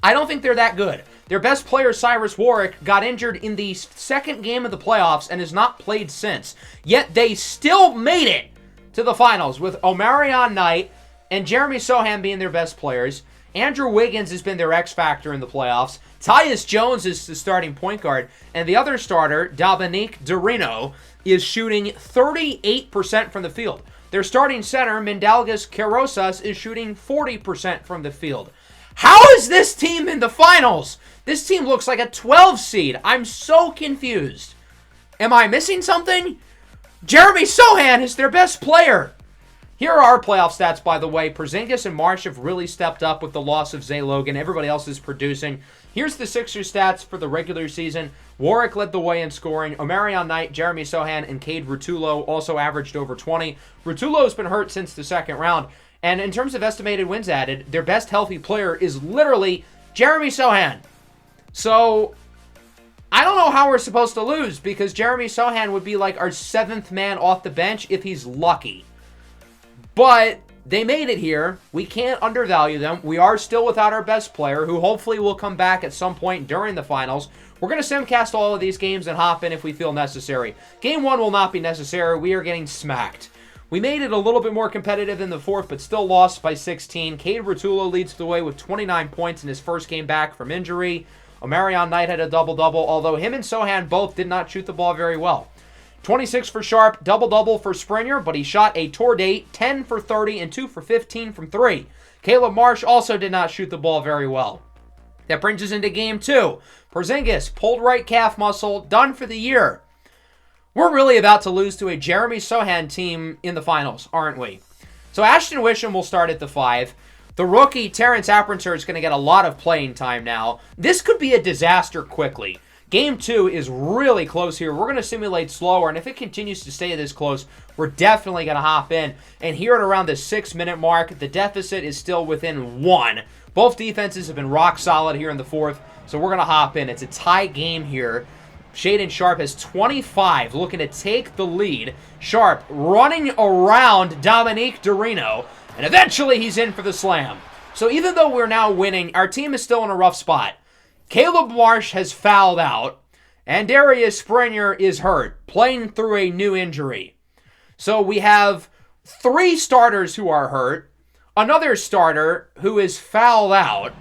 I don't think they're that good. Their best player, Cyrus Warwick, got injured in the second game of the playoffs and has not played since. Yet they still made it to the finals with Omarion Knight and Jeremy Sohan being their best players. Andrew Wiggins has been their X factor in the playoffs. Tyus Jones is the starting point guard. And the other starter, Dominique Dorino, is shooting 38% from the field. Their starting center, Mindalgas Carosas, is shooting 40% from the field. How is this team in the finals? This team looks like a 12 seed. I'm so confused. Am I missing something? Jeremy Sohan is their best player. Here are our playoff stats, by the way. Porzingis and Marsh have really stepped up with the loss of Zay Logan. Everybody else is producing. Here's the Sixers stats for the regular season. Warwick led the way in scoring. Omarion Knight, Jeremy Sohan, and Cade Rutullo also averaged over 20. Rutullo has been hurt since the second round. And in terms of estimated wins added, their best healthy player is literally Jeremy Sohan. So, I don't know how we're supposed to lose because Jeremy Sohan would be like our 7th man off the bench if he's lucky. But they made it here. We can't undervalue them. We are still without our best player, who hopefully will come back at some point during the finals. We're going to simcast all of these games and hop in if we feel necessary. Game 1 will not be necessary. We are getting smacked. We made it a little bit more competitive in the fourth, but still lost by 16. Cade Rutullo leads the way with 29 points in his first game back from injury. Omarion Knight had a double-double, although him and Sohan both did not shoot the ball very well. 26 for Sharp, double-double for Springer, but he shot a tour date, 10 for 30 and 2 for 15 from 3. Caleb Marsh also did not shoot the ball very well. That brings us into Game 2. Porzingis, pulled right calf muscle, done for the year. We're really about to lose to a Jeremy Sohan team in the finals, aren't we? So Ashton Wisham will start at the 5. The rookie, Terrence Aprinter, is going to get a lot of playing time now. This could be a disaster quickly. Game 2 is really close here. We're going to simulate slower, and if it continues to stay this close, we're definitely going to hop in. And here at around the 6-minute mark, the deficit is still within 1. Both defenses have been rock solid here in the fourth, so we're going to hop in. It's a tie game here. Shaedon Sharpe has 25, looking to take the lead. Sharpe running around Dominique Dorino, and eventually he's in for the slam. So even though we're now winning, our team is still in a rough spot. Caleb Marsh has fouled out, and Darius Springer is hurt, playing through a new injury. So we have 3 starters who are hurt, another starter who is fouled out.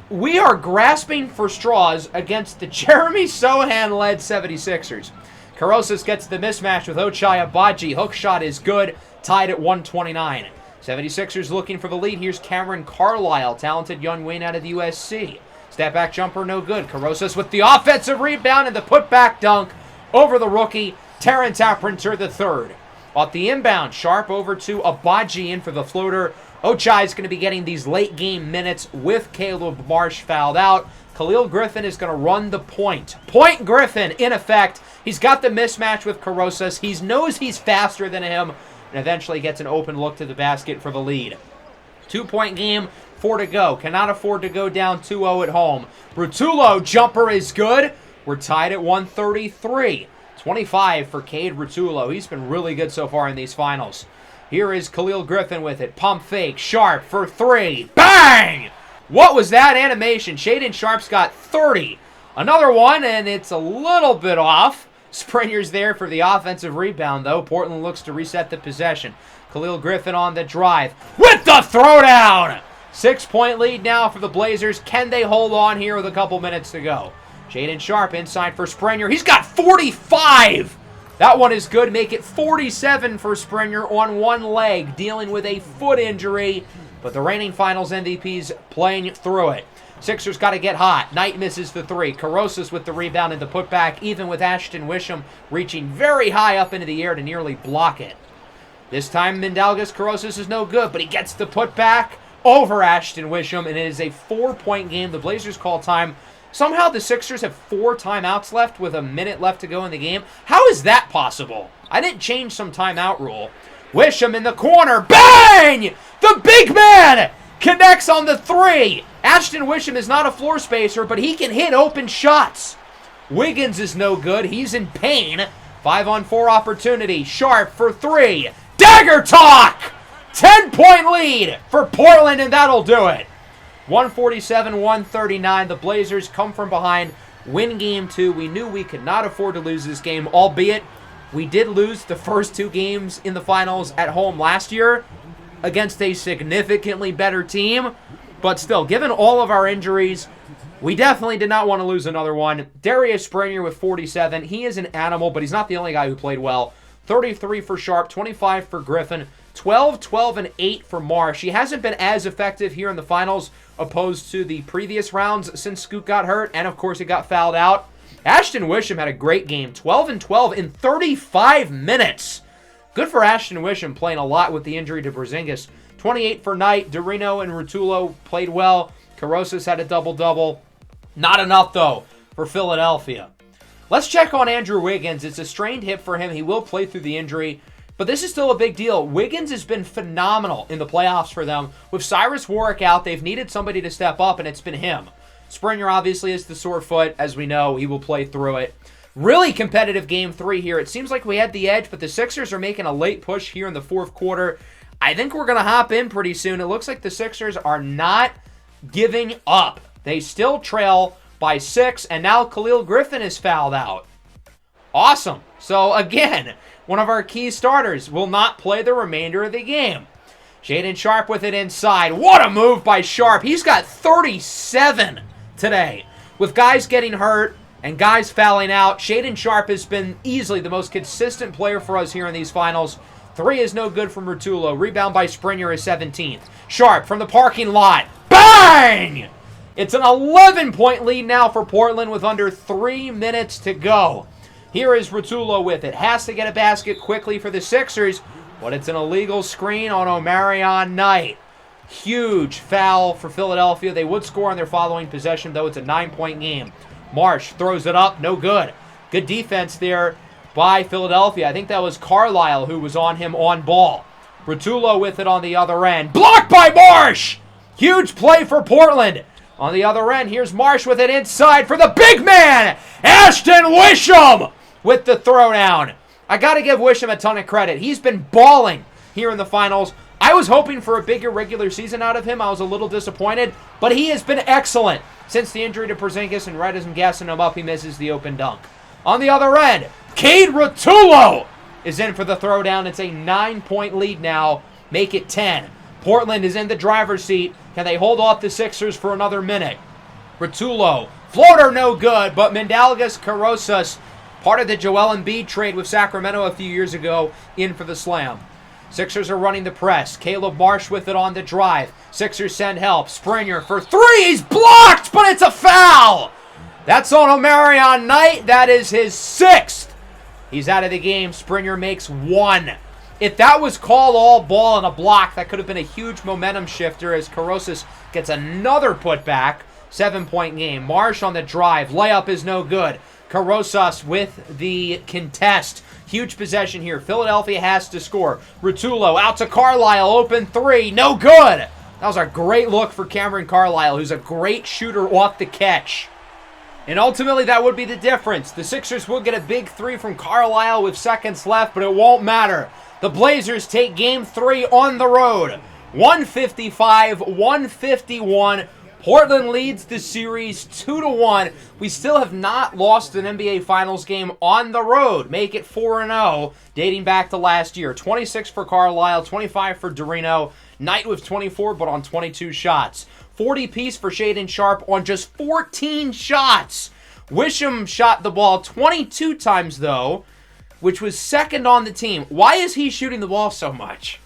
We are grasping for straws against the Jeremy Sohan-led 76ers. Carosas gets the mismatch with Ochai Agbaji. Hook shot is good, tied at 129. 76ers looking for the lead. Here's Cameron Carlisle, talented young wing out of the USC. Step back jumper, no good. Carosas with the offensive rebound and the putback dunk over the rookie, Terrence Aprinter III. Off the inbound, Sharpe over to Agbaji in for the floater. Ochai is going to be getting these late game minutes with Caleb Marsh fouled out. Khalil Griffin is going to run the point. Point Griffin, in effect. He's got the mismatch with Carosas. He knows he's faster than him and eventually gets an open look to the basket for the lead. 2-point game, 4 to go. Cannot afford to go down 2-0 at home. Rutullo jumper is good. We're tied at 133. 25 for Cade Rutullo. He's been really good so far in these finals. Here is Khalil Griffin with it. Pump fake. Sharpe for 3. Bang! What was that animation? Shaedon Sharpe's got 30. Another one, and it's a little bit off. Springer's there for the offensive rebound, though. Portland looks to reset the possession. Khalil Griffin on the drive with the throwdown. 6-point lead now for the Blazers. Can they hold on here with a couple minutes to go? Shaedon Sharpe inside for Springer. He's got 45. That one is good. Make it 47 for Springer on one leg, dealing with a foot injury. But the reigning finals MVP's playing through it. Sixers got to get hot. Knight misses the 3. Carosas with the rebound and the putback, even with Ashton Wisham reaching very high up into the air to nearly block it. This time, Mindalgas Carosas is no good, but he gets the putback over Ashton Wisham, and it is a 4-point game. The Blazers call time. Somehow the Sixers have 4 timeouts left with a minute left to go in the game. How is that possible? I didn't change some timeout rule. Wisham in the corner. Bang! The big man connects on the 3. Ashton Wisham is not a floor spacer, but he can hit open shots. Wiggins is no good. He's in pain. 5-on-4 opportunity. Sharp for 3. Dagger talk! 10-point lead for Portland, and that'll do it. 147-139. The Blazers come from behind, win game 2. We knew we could not afford to lose this game, albeit we did lose the first 2 games in the finals at home last year against a significantly better team. But still, given all of our injuries, we definitely did not want to lose another one. Darius Springer with 47. He is an animal, but he's not the only guy who played well. 33 for Sharp, 25 for Griffin, 12, 12, and 8 for Marsh. He hasn't been as effective here in the finals opposed to the previous rounds since Scoot got hurt, and of course he got fouled out. Ashton Wisham had a great game, 12 and 12 in 35 minutes. Good for Ashton Wisham, playing a lot with the injury to Porzingis. 28 for Knight. Dorino and Rutullo played well. Carosas had a double-double. Not enough, though, for Philadelphia. Let's check on Andrew Wiggins. It's a strained hip for him. He will play through the injury, but this is still a big deal. Wiggins has been phenomenal in the playoffs for them. With Cyrus Warwick out, they've needed somebody to step up, and it's been him. Springer obviously is the sore foot. As we know, he will play through it. Really competitive game 3 here. It seems like we had the edge, but the Sixers are making a late push here in the 4th quarter. I think we're going to hop in pretty soon. It looks like the Sixers are not giving up. They still trail by 6, and now Khalil Griffin is fouled out. Awesome. So, again, one of our key starters will not play the remainder of the game. Shaedon Sharp with it inside. What a move by Sharp. He's got 37 today. With guys getting hurt and guys fouling out, Shaedon Sharp has been easily the most consistent player for us here in these finals. 3 is no good from Rutullo. Rebound by Springer is 17th. Sharp from the parking lot. Bang! It's an 11-point lead now for Portland with under 3 minutes to go. Here is Rutullo with it. Has to get a basket quickly for the Sixers, but it's an illegal screen on Omarion Knight. Huge foul for Philadelphia. They would score on their following possession, though it's a 9-point game. Marsh throws it up. No good. Good defense there by Philadelphia. I think that was Carlisle who was on him on ball. Rutullo with it on the other end. Blocked by Marsh! Huge play for Portland. On the other end, here's Marsh with it inside for the big man, Ashton Wisham, with the throwdown. I got to give Wisham a ton of credit. He's been balling here in the finals. I was hoping for a bigger regular season out of him. I was a little disappointed, but he has been excellent since the injury to Porzingis, and right as I'm gassing him up, he misses the open dunk. On the other end, Cade Rutullo is in for the throwdown. It's a 9-point lead now. Make it 10. Portland is in the driver's seat. Can they hold off the Sixers for another minute? Rutullo, floater no good, but Mindalgas Carosas, part of the Joel Embiid trade with Sacramento a few years ago, in for the slam. Sixers are running the press. Caleb Marsh with it on the drive. Sixers send help. Springer for 3. He's blocked, but it's a foul. That's on Omarion Knight. That is his 6th. He's out of the game. Springer makes 1. If that was call all ball and a block, that could have been a huge momentum shifter as Carosas gets another putback. 7-point game. Marsh on the drive. Layup is no good. Carosas with the contest. Huge possession here. Philadelphia has to score. Rutullo out to Carlisle. Open 3. No good. That was a great look for Cameron Carlisle, who's a great shooter off the catch. And ultimately, that would be the difference. The Sixers will get a big 3 from Carlisle with seconds left, but it won't matter. The Blazers take Game 3 on the road. 155-151. Portland leads the series 2-1. We still have not lost an NBA Finals game on the road. Make it 4-0, dating back to last year. 26 for Carlisle, 25 for Dorino. Knight with 24, but on 22 shots. 40 piece for Shaedon Sharp on just 14 shots. Wisham shot the ball 22 times, though, which was second on the team. Why is he shooting the ball so much?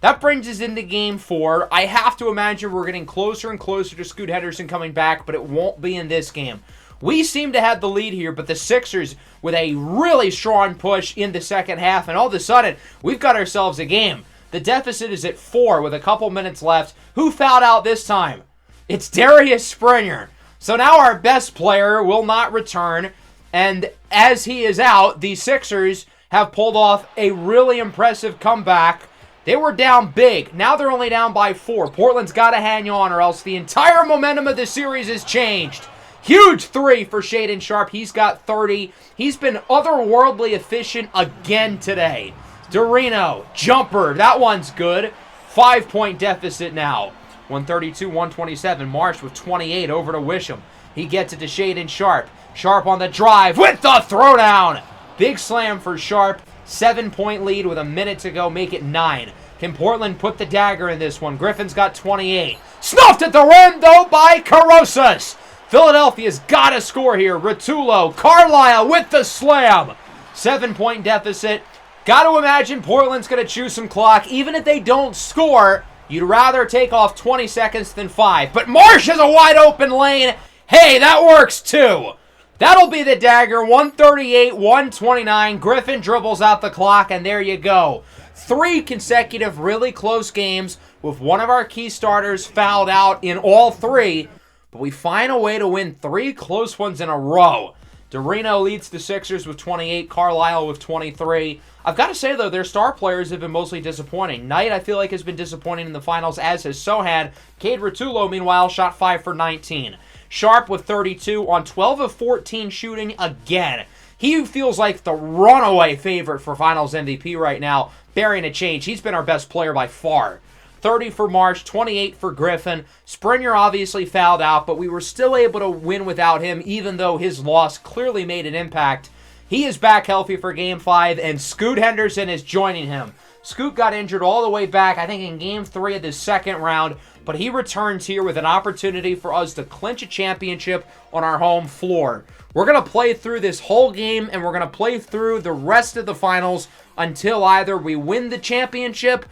That brings us into Game 4. I have to imagine we're getting closer and closer to Scoot Henderson coming back, but it won't be in this game. We seem to have the lead here, but the Sixers with a really strong push in the second half, and all of a sudden, we've got ourselves a game. The deficit is at 4 with a couple minutes left. Who fouled out this time? It's Darius Springer. So now our best player will not return. And as he is out, the Sixers have pulled off a really impressive comeback. They were down big. Now they're only down by 4. Portland's got to hang on or else the entire momentum of the series is changed. Huge 3 for Shaedon Sharpe. He's got 30. He's been otherworldly efficient again today. Dorino, jumper. That one's good. 5-point deficit now. 132-127. Marsh with 28 over to Wisham. He gets it to Shaedon Sharpe. Sharpe on the drive with the throwdown. Big slam for Sharpe. 7-point lead with a minute to go. Make it 9. Can Portland put the dagger in this one? Griffin's got 28. Snuffed at the rim, though, by Carosas. Philadelphia's got to score here. Rotullo, Carlisle with the slam. 7-point deficit. Got to imagine Portland's going to chew some clock. Even if they don't score, you'd rather take off 20 seconds than 5. But Marsh has a wide open lane. Hey, that works too. That'll be the dagger. 138-129. Griffin dribbles out the clock, and there you go. 3 consecutive really close games with one of our key starters fouled out in all 3. But we find a way to win 3 close ones in a row. Dorino leads the Sixers with 28, Carlisle with 23. I've got to say, though, their star players have been mostly disappointing. Knight, I feel like, has been disappointing in the finals, as has Sohan. Cade Rotullo, meanwhile, shot 5 for 19. Sharpe with 32 on 12 of 14 shooting again. He feels like the runaway favorite for finals MVP right now, bearing a change. He's been our best player by far. 30 for Marsh, 28 for Griffin. Springer obviously fouled out, but we were still able to win without him, even though his loss clearly made an impact. He is back healthy for Game 5, and Scoot Henderson is joining him. Scoot got injured all the way back, I think, in Game 3 of the second round, but he returns here with an opportunity for us to clinch a championship on our home floor. We're going to play through this whole game, and we're going to play through the rest of the finals until either we win the championship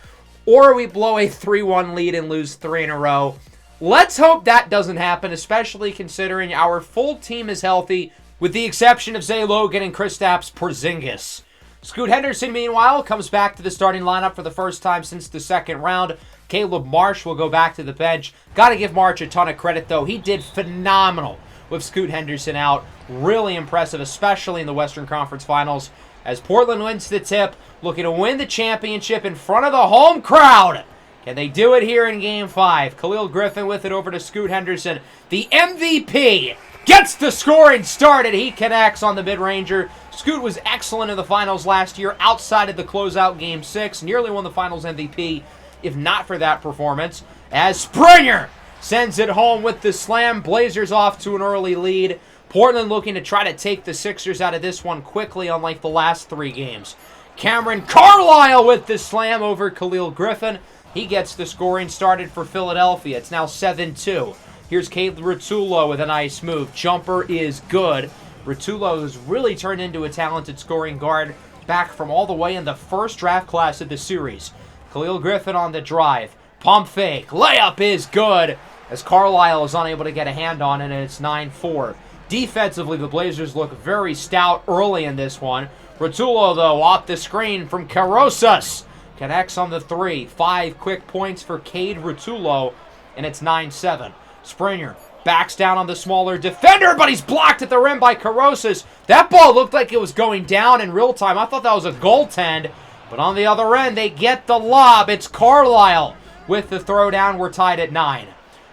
or we blow a 3-1 lead and lose 3 in a row. Let's hope that doesn't happen, especially considering our full team is healthy, with the exception of Zay Logan and Kristaps Porzingis. Scoot Henderson, meanwhile, comes back to the starting lineup for the first time since the second round. Caleb Marsh will go back to the bench. Got to give Marsh a ton of credit, though. He did phenomenal with Scoot Henderson out. Really impressive, especially in the Western Conference Finals. As Portland wins the tip, looking to win the championship in front of the home crowd. Can they do it here in Game 5? Khalil Griffin with it over to Scoot Henderson. The MVP gets the scoring started. He connects on the mid-ranger. Scoot was excellent in the finals last year outside of the closeout Game 6. Nearly won the finals MVP, if not for that performance. As Springer sends it home with the slam. Blazers off to an early lead. Portland looking to try to take the Sixers out of this one quickly, unlike the last 3 games. Cameron Carlisle with the slam over Khalil Griffin. He gets the scoring started for Philadelphia. It's now 7-2. Here's Cade Rotullo with a nice move. Jumper is good. Rotullo has really turned into a talented scoring guard, back from all the way in the first draft class of the series. Khalil Griffin on the drive. Pump fake. Layup is good, as Carlisle is unable to get a hand on it, and it's 9-4. Defensively, the Blazers look very stout early in this one. Rotullo, though, off the screen from Carosas. Connects on the 3. 5 quick points for Cade Rotullo, and it's 9-7. Springer backs down on the smaller defender, but he's blocked at the rim by Carosas. That ball looked like it was going down in real time. I thought that was a goaltend, but on the other end, they get the lob. It's Carlisle with the throwdown. We're tied at 9.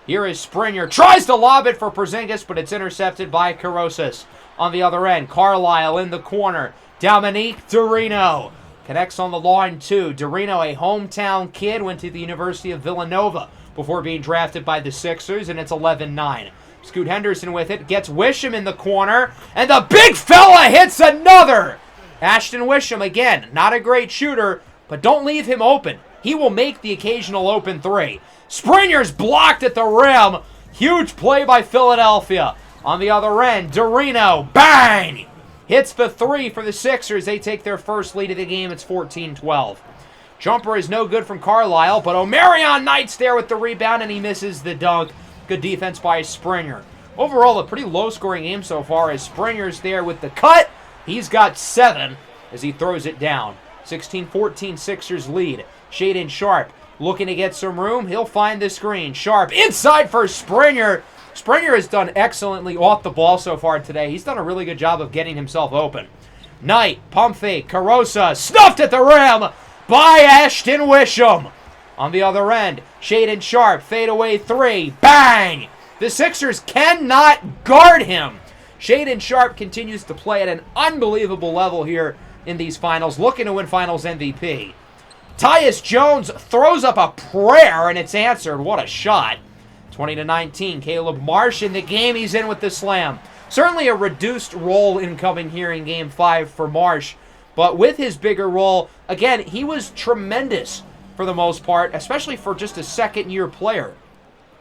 Here is Springer. Tries to lob it for Porzingis, but it's intercepted by Carosas. On the other end, Carlisle in the corner. Dominique Dorino connects on the line too. Dorino, a hometown kid, went to the University of Villanova before being drafted by the Sixers, and it's 11-9. Scoot Henderson with it. Gets Wisham in the corner, and the big fella hits another! Ashton Wisham, again, not a great shooter, but don't leave him open. He will make the occasional open 3. Springer's blocked at the rim. Huge play by Philadelphia. On the other end, Dorino, bang! Hits the 3 for the Sixers. They take their first lead of the game. It's 14-12. Jumper is no good from Carlisle, but Omarion Knight's there with the rebound, and he misses the dunk. Good defense by Springer. Overall, a pretty low-scoring game so far, as Springer's there with the cut. He's got 7 as he throws it down. 16-14 Sixers lead. Shaedon Sharpe looking to get some room. He'll find the screen. Sharpe inside for Springer. Springer has done excellently off the ball so far today. He's done a really good job of getting himself open. Knight, pump fake, Carosa, stuffed at the rim by Ashton Wisham. On the other end, Shaedon Sharpe, fadeaway three, bang! The Sixers cannot guard him. Shaedon Sharpe continues to play at an unbelievable level here in these finals, looking to win finals MVP. Tyus Jones throws up a prayer, and it's answered. What a shot. 20-19, Caleb Marsh in the game. He's in with the slam. Certainly a reduced role incoming here in Game 5 for Marsh, but with his bigger role, again, he was tremendous for the most part, especially for just a second-year player.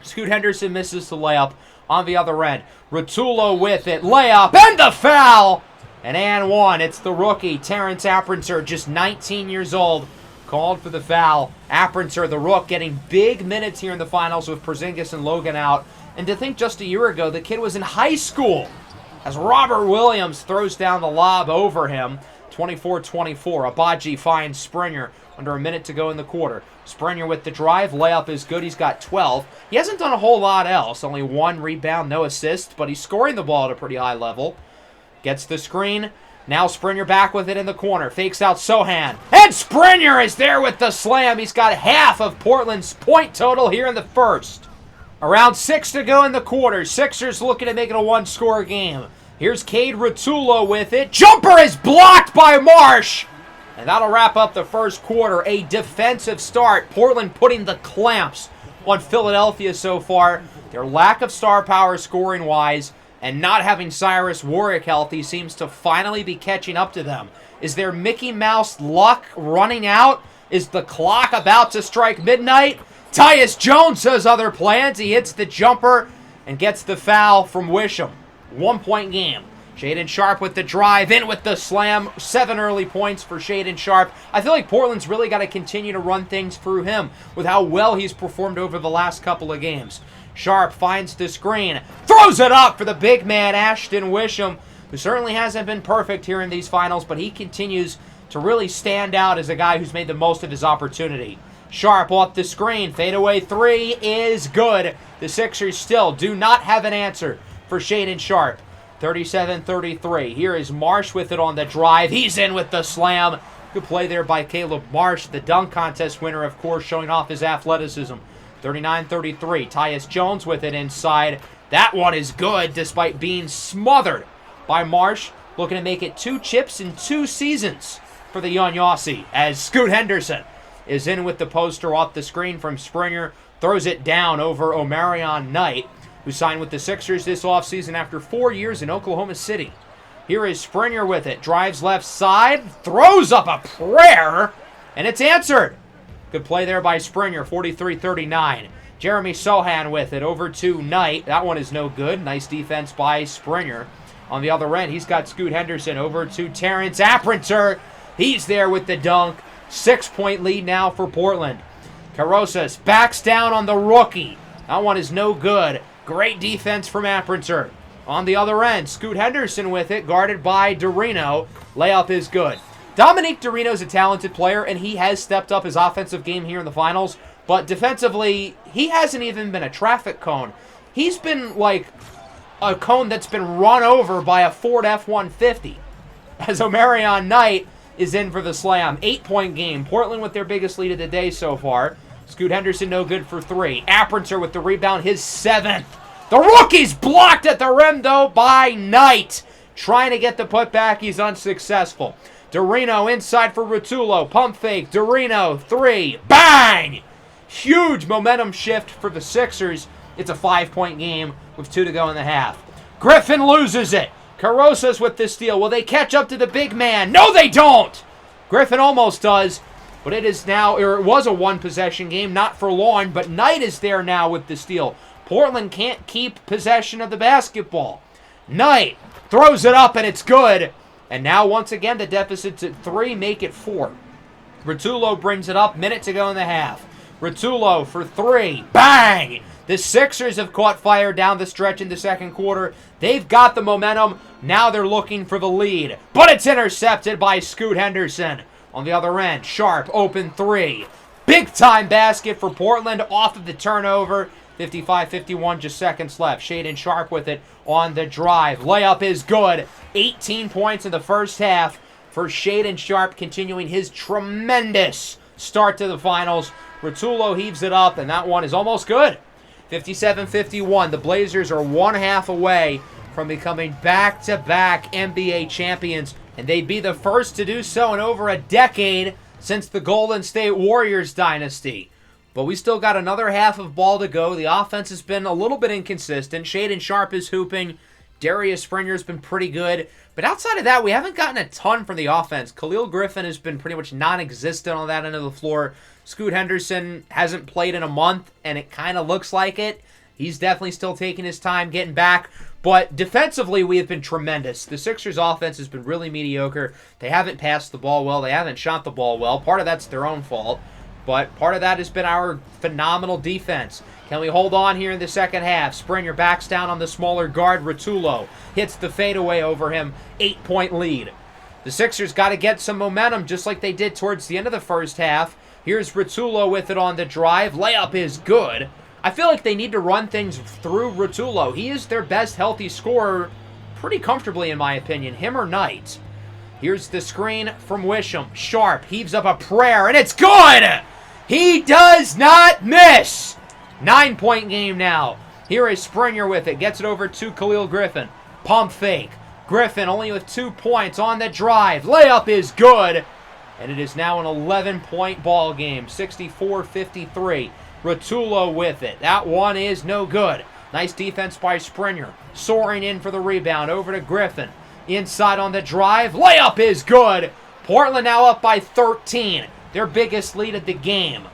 Scoot Henderson misses the layup on the other end. Rotullo with it, layup, and the foul! And one, it's the rookie, Terrence Apprenser, just 19 years old, called for the foul. Apprenser, the rook, getting big minutes here in the finals with Porzingis and Logan out. And to think just a year ago, the kid was in high school as Robert Williams throws down the lob over him. 24-24, Abaji finds Springer under a minute to go in the quarter. Springer with the drive, layup is good, he's got 12. He hasn't done a whole lot else, only 1 rebound, no assist, but he's scoring the ball at a pretty high level. Gets the screen, now Springer back with it in the corner, fakes out Sohan, and Springer is there with the slam. He's got half of Portland's point total here in the first. Around 6 to go in the quarter, Sixers looking to make it a 1-score game. Here's Cade Rotullo with it. Jumper is blocked by Marsh. And that'll wrap up the first quarter. A defensive start. Portland putting the clamps on Philadelphia so far. Their lack of star power scoring-wise and not having Cyrus Warwick healthy seems to finally be catching up to them. Is their Mickey Mouse luck running out? Is the clock about to strike midnight? Tyus Jones has other plans. He hits the jumper and gets the foul from Wisham. 1-point game. Shaedon Sharpe with the drive, in with the slam. 7 early points for Shaedon Sharpe. I feel like Portland's really got to continue to run things through him with how well he's performed over the last couple of games. Sharpe finds the screen, throws it up for the big man Ashton Wisham, who certainly hasn't been perfect here in these finals, but he continues to really stand out as a guy who's made the most of his opportunity. Sharpe off the screen, fadeaway three is good. The Sixers still do not have an answer for Shaedon Sharpe. 37-33. Here is Marsh with it on the drive. He's in with the slam. Good play there by Caleb Marsh, the dunk contest winner, of course, showing off his athleticism. 39-33. Tyus Jones with it inside. That one is good despite being smothered by Marsh. Looking to make it 2 chips in 2 seasons for the young Yossi as Scoot Henderson is in with the poster off the screen from Springer. Throws it down over Omarion Knight, who signed with the Sixers this offseason after 4 years in Oklahoma City. Here is Springer with it. Drives left side. Throws up a prayer. And it's answered. Good play there by Springer. 43-39. Jeremy Sohan with it. Over to Knight. That one is no good. Nice defense by Springer. On the other end, he's got Scoot Henderson. Over to Terrence Apprenser. He's there with the dunk. 6-point lead now for Portland. Carosas backs down on the rookie. That one is no good. Great defense from Apprenser. On the other end, Scoot Henderson with it, guarded by Dorino. Layup is good. Dominique Dorino's a talented player, and he has stepped up his offensive game here in the finals. But defensively, he hasn't even been a traffic cone. He's been like a cone that's been run over by a Ford F-150. As Omarion Knight is in for the slam. 8-point game. Portland with their biggest lead of the day so far. Scoot Henderson no good for 3. Apprenser with the rebound, his 7th. The rookie's blocked at the rim, though, by Knight. Trying to get the putback, he's unsuccessful. Dorino inside for Rotullo. Pump fake. Dorino, 3. Bang! Huge momentum shift for the Sixers. It's a 5-point game with 2 to go in the half. Griffin loses it. Carosas with the steal. Will they catch up to the big man? No, they don't! Griffin almost does. But it is now, or it was a 1-possession game, not for long, but Knight is there now with the steal. Portland can't keep possession of the basketball. Knight throws it up, and it's good. And now, once again, the deficit's at 3, make it 4. Rotullo brings it up, minute to go in the half. Rotullo for 3. Bang! The Sixers have caught fire down the stretch in the second quarter. They've got the momentum. Now they're looking for the lead. But it's intercepted by Scoot Henderson. On the other end, Sharpe, open 3. big-time basket for Portland off of the turnover. 55-51, just seconds left. Shaedon Sharpe with it on the drive. Layup is good. 18 points in the first half for Shaedon Sharpe, continuing his tremendous start to the finals. Rotullo heaves it up, and that one is almost good. 57-51. The Blazers are one half away from becoming back-to-back NBA champions, and they'd be the first to do so in over a decade since the Golden State Warriors dynasty. But we still got another half of ball to go. The offense has been a little bit inconsistent. Shaedon Sharpe is hooping. Darius Springer's been pretty good. But outside of that, we haven't gotten a ton from the offense. Khalil Griffin has been pretty much non-existent on that end of the floor. Scoot Henderson hasn't played in a month, and it kind of looks like it. He's definitely still taking his time getting back. But defensively, we have been tremendous. The Sixers' offense has been really mediocre. They haven't passed the ball well. They haven't shot the ball well. Part of that's their own fault. But part of that has been our phenomenal defense. Can we hold on here in the second half? Springer backs down on the smaller guard. Rotullo hits the fadeaway over him. 8-point lead. The Sixers got to get some momentum just like they did towards the end of the first half. Here's Rotullo with it on the drive. Layup is good. I feel like they need to run things through Rotullo. He is their best healthy scorer pretty comfortably, in my opinion, him or Knight. Here's the screen from Wisham. Sharpe heaves up a prayer, and it's good! He does not miss! 9-point game now. Here is Springer with it. Gets it over to Khalil Griffin. Pump fake. Griffin only with 2 points on the drive. Layup is good. And it is now an 11-point ball game. 64-53. Rotullo with it. That one is no good. Nice defense by Springer. Soaring in for the rebound. Over to Griffin. Inside on the drive. Layup is good. Portland now up by 13. Their biggest lead of the game.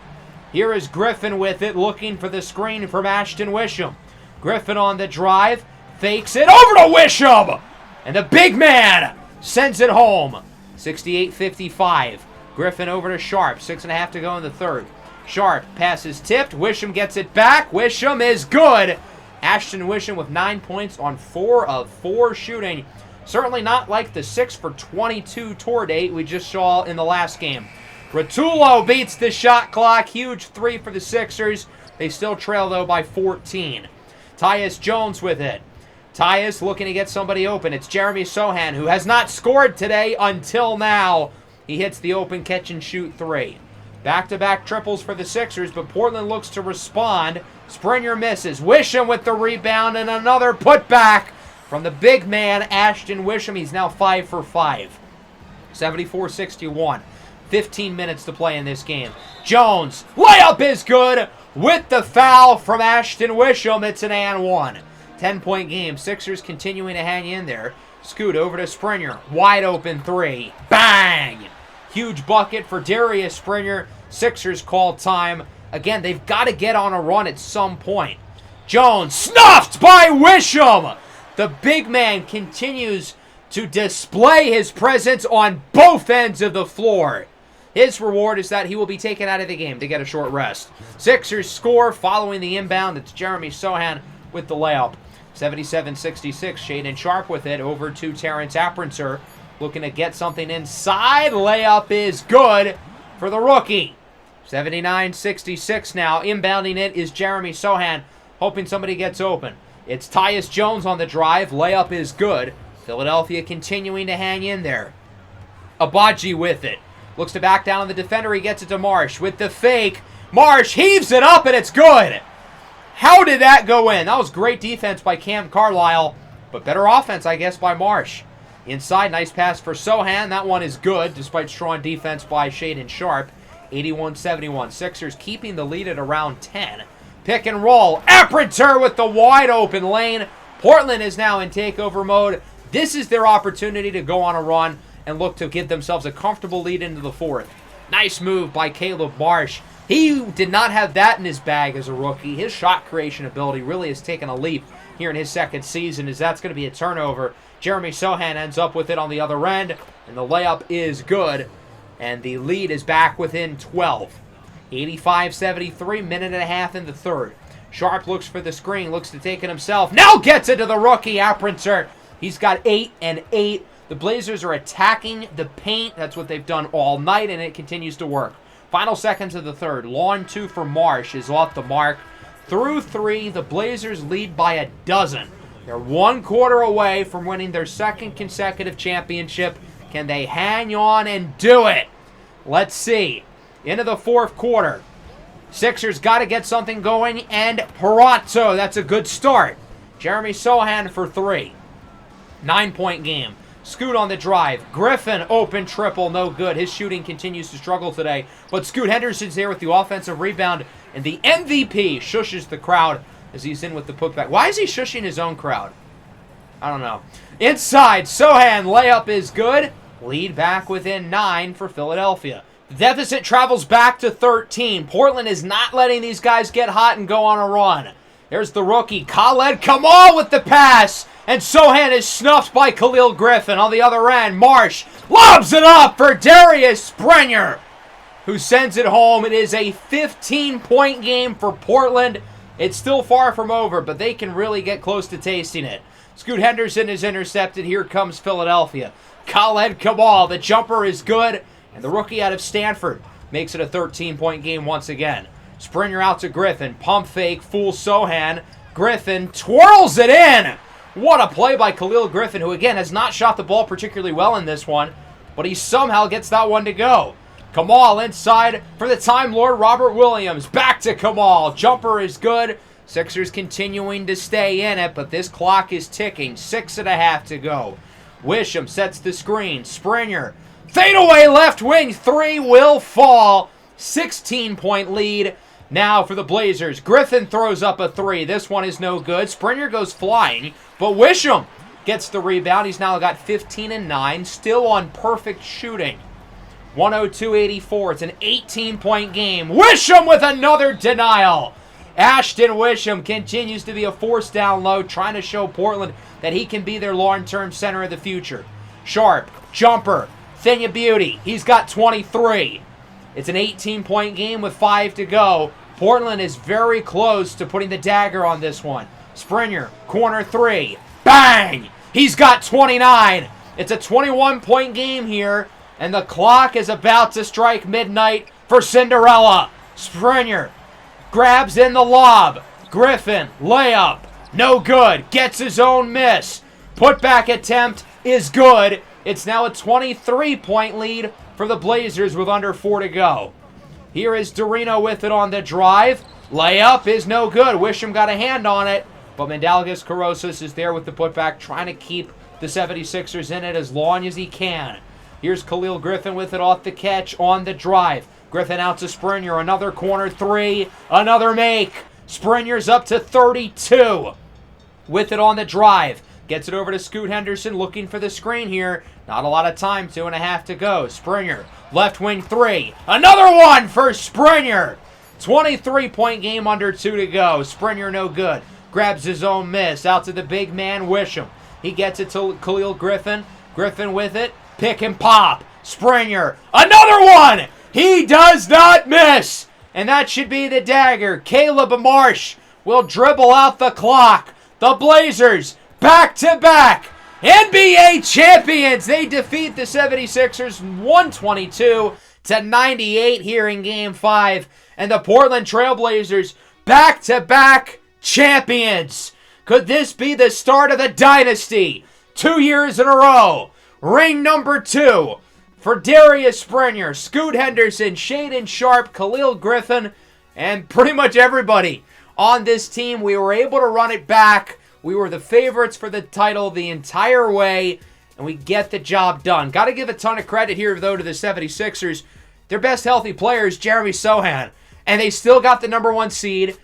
Here is Griffin with it, looking for the screen from Ashton Wisham. Griffin on the drive, fakes it over to Wisham! And the big man sends it home. 68-55. Griffin over to Sharpe, 6.5 to go in the third. Sharpe passes tipped, Wisham gets it back, Wisham is good! Ashton Wisham with 9 points on 4 of 4 shooting. Certainly not like the 6 for 22 tour date we just saw in the last game. Rotullo beats the shot clock. Huge 3 for the Sixers. They still trail, though, by 14. Tyus Jones with it. Tyus looking to get somebody open. It's Jeremy Sohan, who has not scored today until now. He hits the open catch-and-shoot 3. Back-to-back triples for the Sixers, but Portland looks to respond. Springer misses. Wisham with the rebound, and another putback from the big man, Ashton Wisham. He's now 5 for 5. 74-61. 15 minutes to play in this game. Jones, layup is good with the foul from Ashton Wisham. It's an and 1. 10-point game. Sixers continuing to hang in there. Scoot over to Springer. Wide open 3. Bang! Huge bucket for Darius Springer. Sixers call time. Again, they've got to get on a run at some point. Jones snuffed by Wisham. The big man continues to display his presence on both ends of the floor. His reward is that he will be taken out of the game to get a short rest. Sixers score following the inbound. It's Jeremy Sohan with the layup. 77-66. Shaedon Sharpe with it over to Terrence Apprenser. Looking to get something inside. Layup is good for the rookie. 79-66 now. Inbounding it is Jeremy Sohan. Hoping somebody gets open. It's Tyus Jones on the drive. Layup is good. Philadelphia continuing to hang in there. Abaji with it. Looks to back down on the defender. He gets it to Marsh with the fake. Marsh heaves it up, and it's good. How did that go in? That was great defense by Cam Carlisle, but better offense, I guess, by Marsh. Inside, nice pass for Sohan. That one is good, despite strong defense by Shaedon Sharpe. 81-71. Sixers keeping the lead at around 10. Pick and roll. Apprenser with the wide open lane. Portland is now in takeover mode. This is their opportunity to go on a run and look to give themselves a comfortable lead into the fourth. Nice move by Caleb Marsh. He did not have that in his bag as a rookie. His shot creation ability really has taken a leap here in his second season, as that's going to be a turnover. Jeremy Sohan ends up with it on the other end, and the layup is good, and the lead is back within 12. 85-73, minute and a half in the third. Sharpe looks for the screen, looks to take it himself. Now gets it to the rookie, Apprenser. He's got 8 and 8. The Blazers are attacking the paint. That's what they've done all night, and it continues to work. Final seconds of the third. Long 2 for Marsh is off the mark. Through 3, the Blazers lead by a dozen. They're 1 quarter away from winning their second consecutive championship. Can they hang on and do it? Let's see. Into the fourth quarter. Sixers got to get something going, and Perazzo, that's a good start. Jeremy Sohan for 3. 9-point game. Scoot on the drive. Griffin, open triple, no good. His shooting continues to struggle today. But Scoot Henderson's there with the offensive rebound, and the MVP shushes the crowd as he's in with the putback. Why is he shushing his own crowd? I don't know. Inside, Sohan, layup is good. Lead back within 9 for Philadelphia. The deficit travels back to 13. Portland is not letting these guys get hot and go on a run. There's the rookie, Khaled Kamal with the pass. And Sohan is snuffed by Khalil Griffin. On the other end, Marsh lobs it up for Darius Springer, who sends it home. It is a 15-point game for Portland. It's still far from over, but they can really get close to tasting it. Scoot Henderson is intercepted. Here comes Philadelphia. Khaled Kamal, the jumper is good, and the rookie out of Stanford makes it a 13-point game once again. Springer out to Griffin. Pump fake, fools Sohan. Griffin twirls it in. What a play by Khalil Griffin, who again has not shot the ball particularly well in this one, but he somehow gets that one to go. Kamal inside for the Time Lord Robert Williams. Back to Kamal. Jumper is good. Sixers continuing to stay in it, but this clock is ticking. 6.5 to go. Wisham sets the screen. Springer. Fadeaway left wing. 3 will fall. 16-point lead now for the Blazers. Griffin throws up a 3. This one is no good. Springer goes flying, but Wisham gets the rebound. He's now got 15 and 9, still on perfect shooting. 102-84. It's an 18-point game. Wisham with another denial. Ashton Wisham continues to be a force down low, trying to show Portland that he can be their long-term center of the future. Sharp, jumper, thing of beauty. He's got 23. It's an 18-point game with 5 to go. Portland is very close to putting the dagger on this one. Springer, corner 3. Bang! He's got 29. It's a 21-point game here, and the clock is about to strike midnight for Cinderella. Springer grabs in the lob. Griffin, layup, no good. Gets his own miss. Putback attempt is good. It's now a 23-point lead for the Blazers with under 4 to go. Here is Dorino with it on the drive. Layup is no good. Wisham got a hand on it, but Mandalgas Carosis is there with the putback, trying to keep the 76ers in it as long as he can. Here's Khalil Griffin with it off the catch on the drive. Griffin out to Springer. Another corner 3. Another make. Springer's up to 32. With it on the drive. Gets it over to Scoot Henderson looking for the screen here. Not a lot of time. 2.5 to go. Springer. Left wing 3. Another one for Springer. 23-point game under 2 to go. Springer no good. Grabs his own miss. Out to the big man Wisham. He gets it to Khalil Griffin. Griffin with it. Pick and pop. Springer. Another one. He does not miss. And that should be the dagger. Caleb Marsh will dribble out the clock. The Blazers back-to-back NBA champions. They defeat the 76ers 122-98 here in Game 5. And the Portland Trail Blazers back-to-back champions. Could this be the start of the dynasty? 2 years in a row. Ring number 2 for Darius Springer, Scoot Henderson, Shaedon Sharpe, Khalil Griffin, and pretty much everybody on this team. We were able to run it back. We were the favorites for the title the entire way, and we get the job done. Got to give a ton of credit here, though, to the 76ers. Their best healthy player is Jeremy Sohan, and they still got the number 1 seed.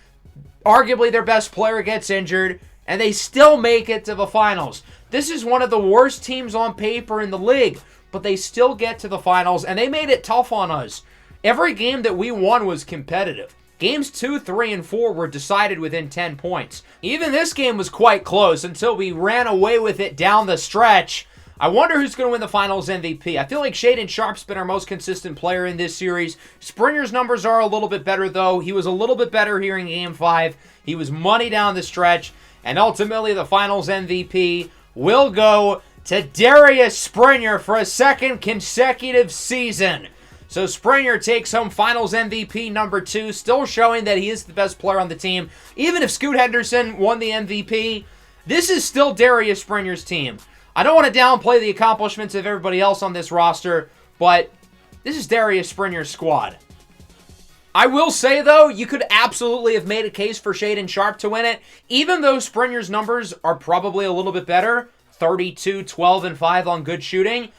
Arguably their best player gets injured, and they still make it to the finals. This is one of the worst teams on paper in the league, but they still get to the finals, and they made it tough on us. Every game that we won was competitive. Games 2, 3, and 4 were decided within 10 points. Even this game was quite close until we ran away with it down the stretch. I wonder who's going to win the finals MVP. I feel like Shaedon Sharpe's been our most consistent player in this series. Springer's numbers are a little bit better, though. He was a little bit better here in Game 5. He was money down the stretch. And ultimately, the finals MVP will go to Darius Springer for a second consecutive season. So Springer takes home Finals MVP number 2, still showing that he is the best player on the team. Even if Scoot Henderson won the MVP, this is still Darius Springer's team. I don't want to downplay the accomplishments of everybody else on this roster, but this is Darius Springer's squad. I will say, though, you could absolutely have made a case for Shaedon Sharpe to win it, even though Springer's numbers are probably a little bit better, 32, 12, and 5 on good shooting.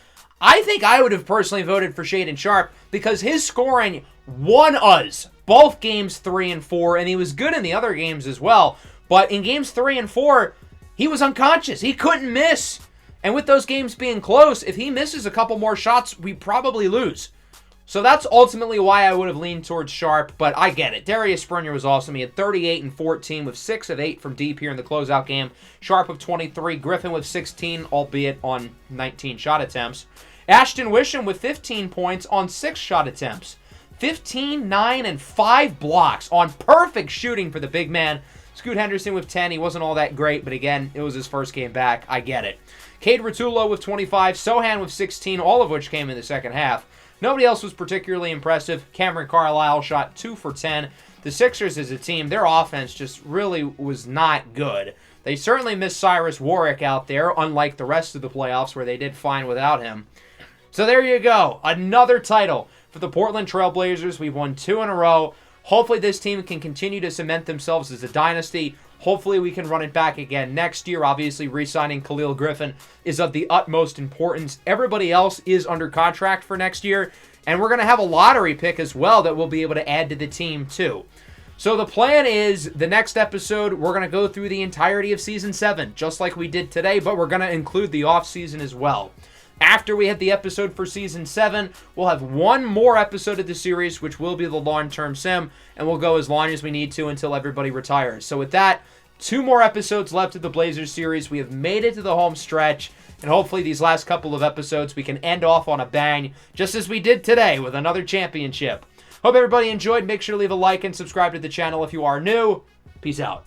I think I would have personally voted for Shaedon Sharpe because his scoring won us both games 3 and 4, and he was good in the other games as well. But in games 3 and 4, he was unconscious. He couldn't miss. And with those games being close, if he misses a couple more shots, we probably lose. So that's ultimately why I would have leaned towards Sharpe, but I get it. Darius Springer was awesome. He had 38 and 14 with 6 of 8 from deep here in the closeout game. Sharpe with 23, Griffin with 16, albeit on 19 shot attempts. Ashton Wisham with 15 points on 6 shot attempts. 15, 9, and 5 blocks on perfect shooting for the big man. Scoot Henderson with 10. He wasn't all that great, but again, it was his first game back. I get it. Cade Rotullo with 25. Sohan with 16, all of which came in the second half. Nobody else was particularly impressive. Cameron Carlisle shot 2 for 10. The Sixers as a team, their offense just really was not good. They certainly missed Cyrus Warwick out there, unlike the rest of the playoffs where they did fine without him. So there you go. Another title for the Portland Trail Blazers. We've won 2 in a row. Hopefully this team can continue to cement themselves as a dynasty. Hopefully we can run it back again next year. Obviously, re-signing Khalil Griffin is of the utmost importance. Everybody else is under contract for next year. And we're going to have a lottery pick as well that we'll be able to add to the team too. So the plan is the next episode, we're going to go through the entirety of Season 7, just like we did today, but we're going to include the offseason as well. After we hit the episode for Season 7, we'll have one more episode of the series, which will be the long-term sim, and we'll go as long as we need to until everybody retires. So with that, 2 more episodes left of the Blazers series. We have made it to the home stretch, and hopefully these last couple of episodes we can end off on a bang, just as we did today with another championship. Hope everybody enjoyed. Make sure to leave a like and subscribe to the channel if you are new. Peace out.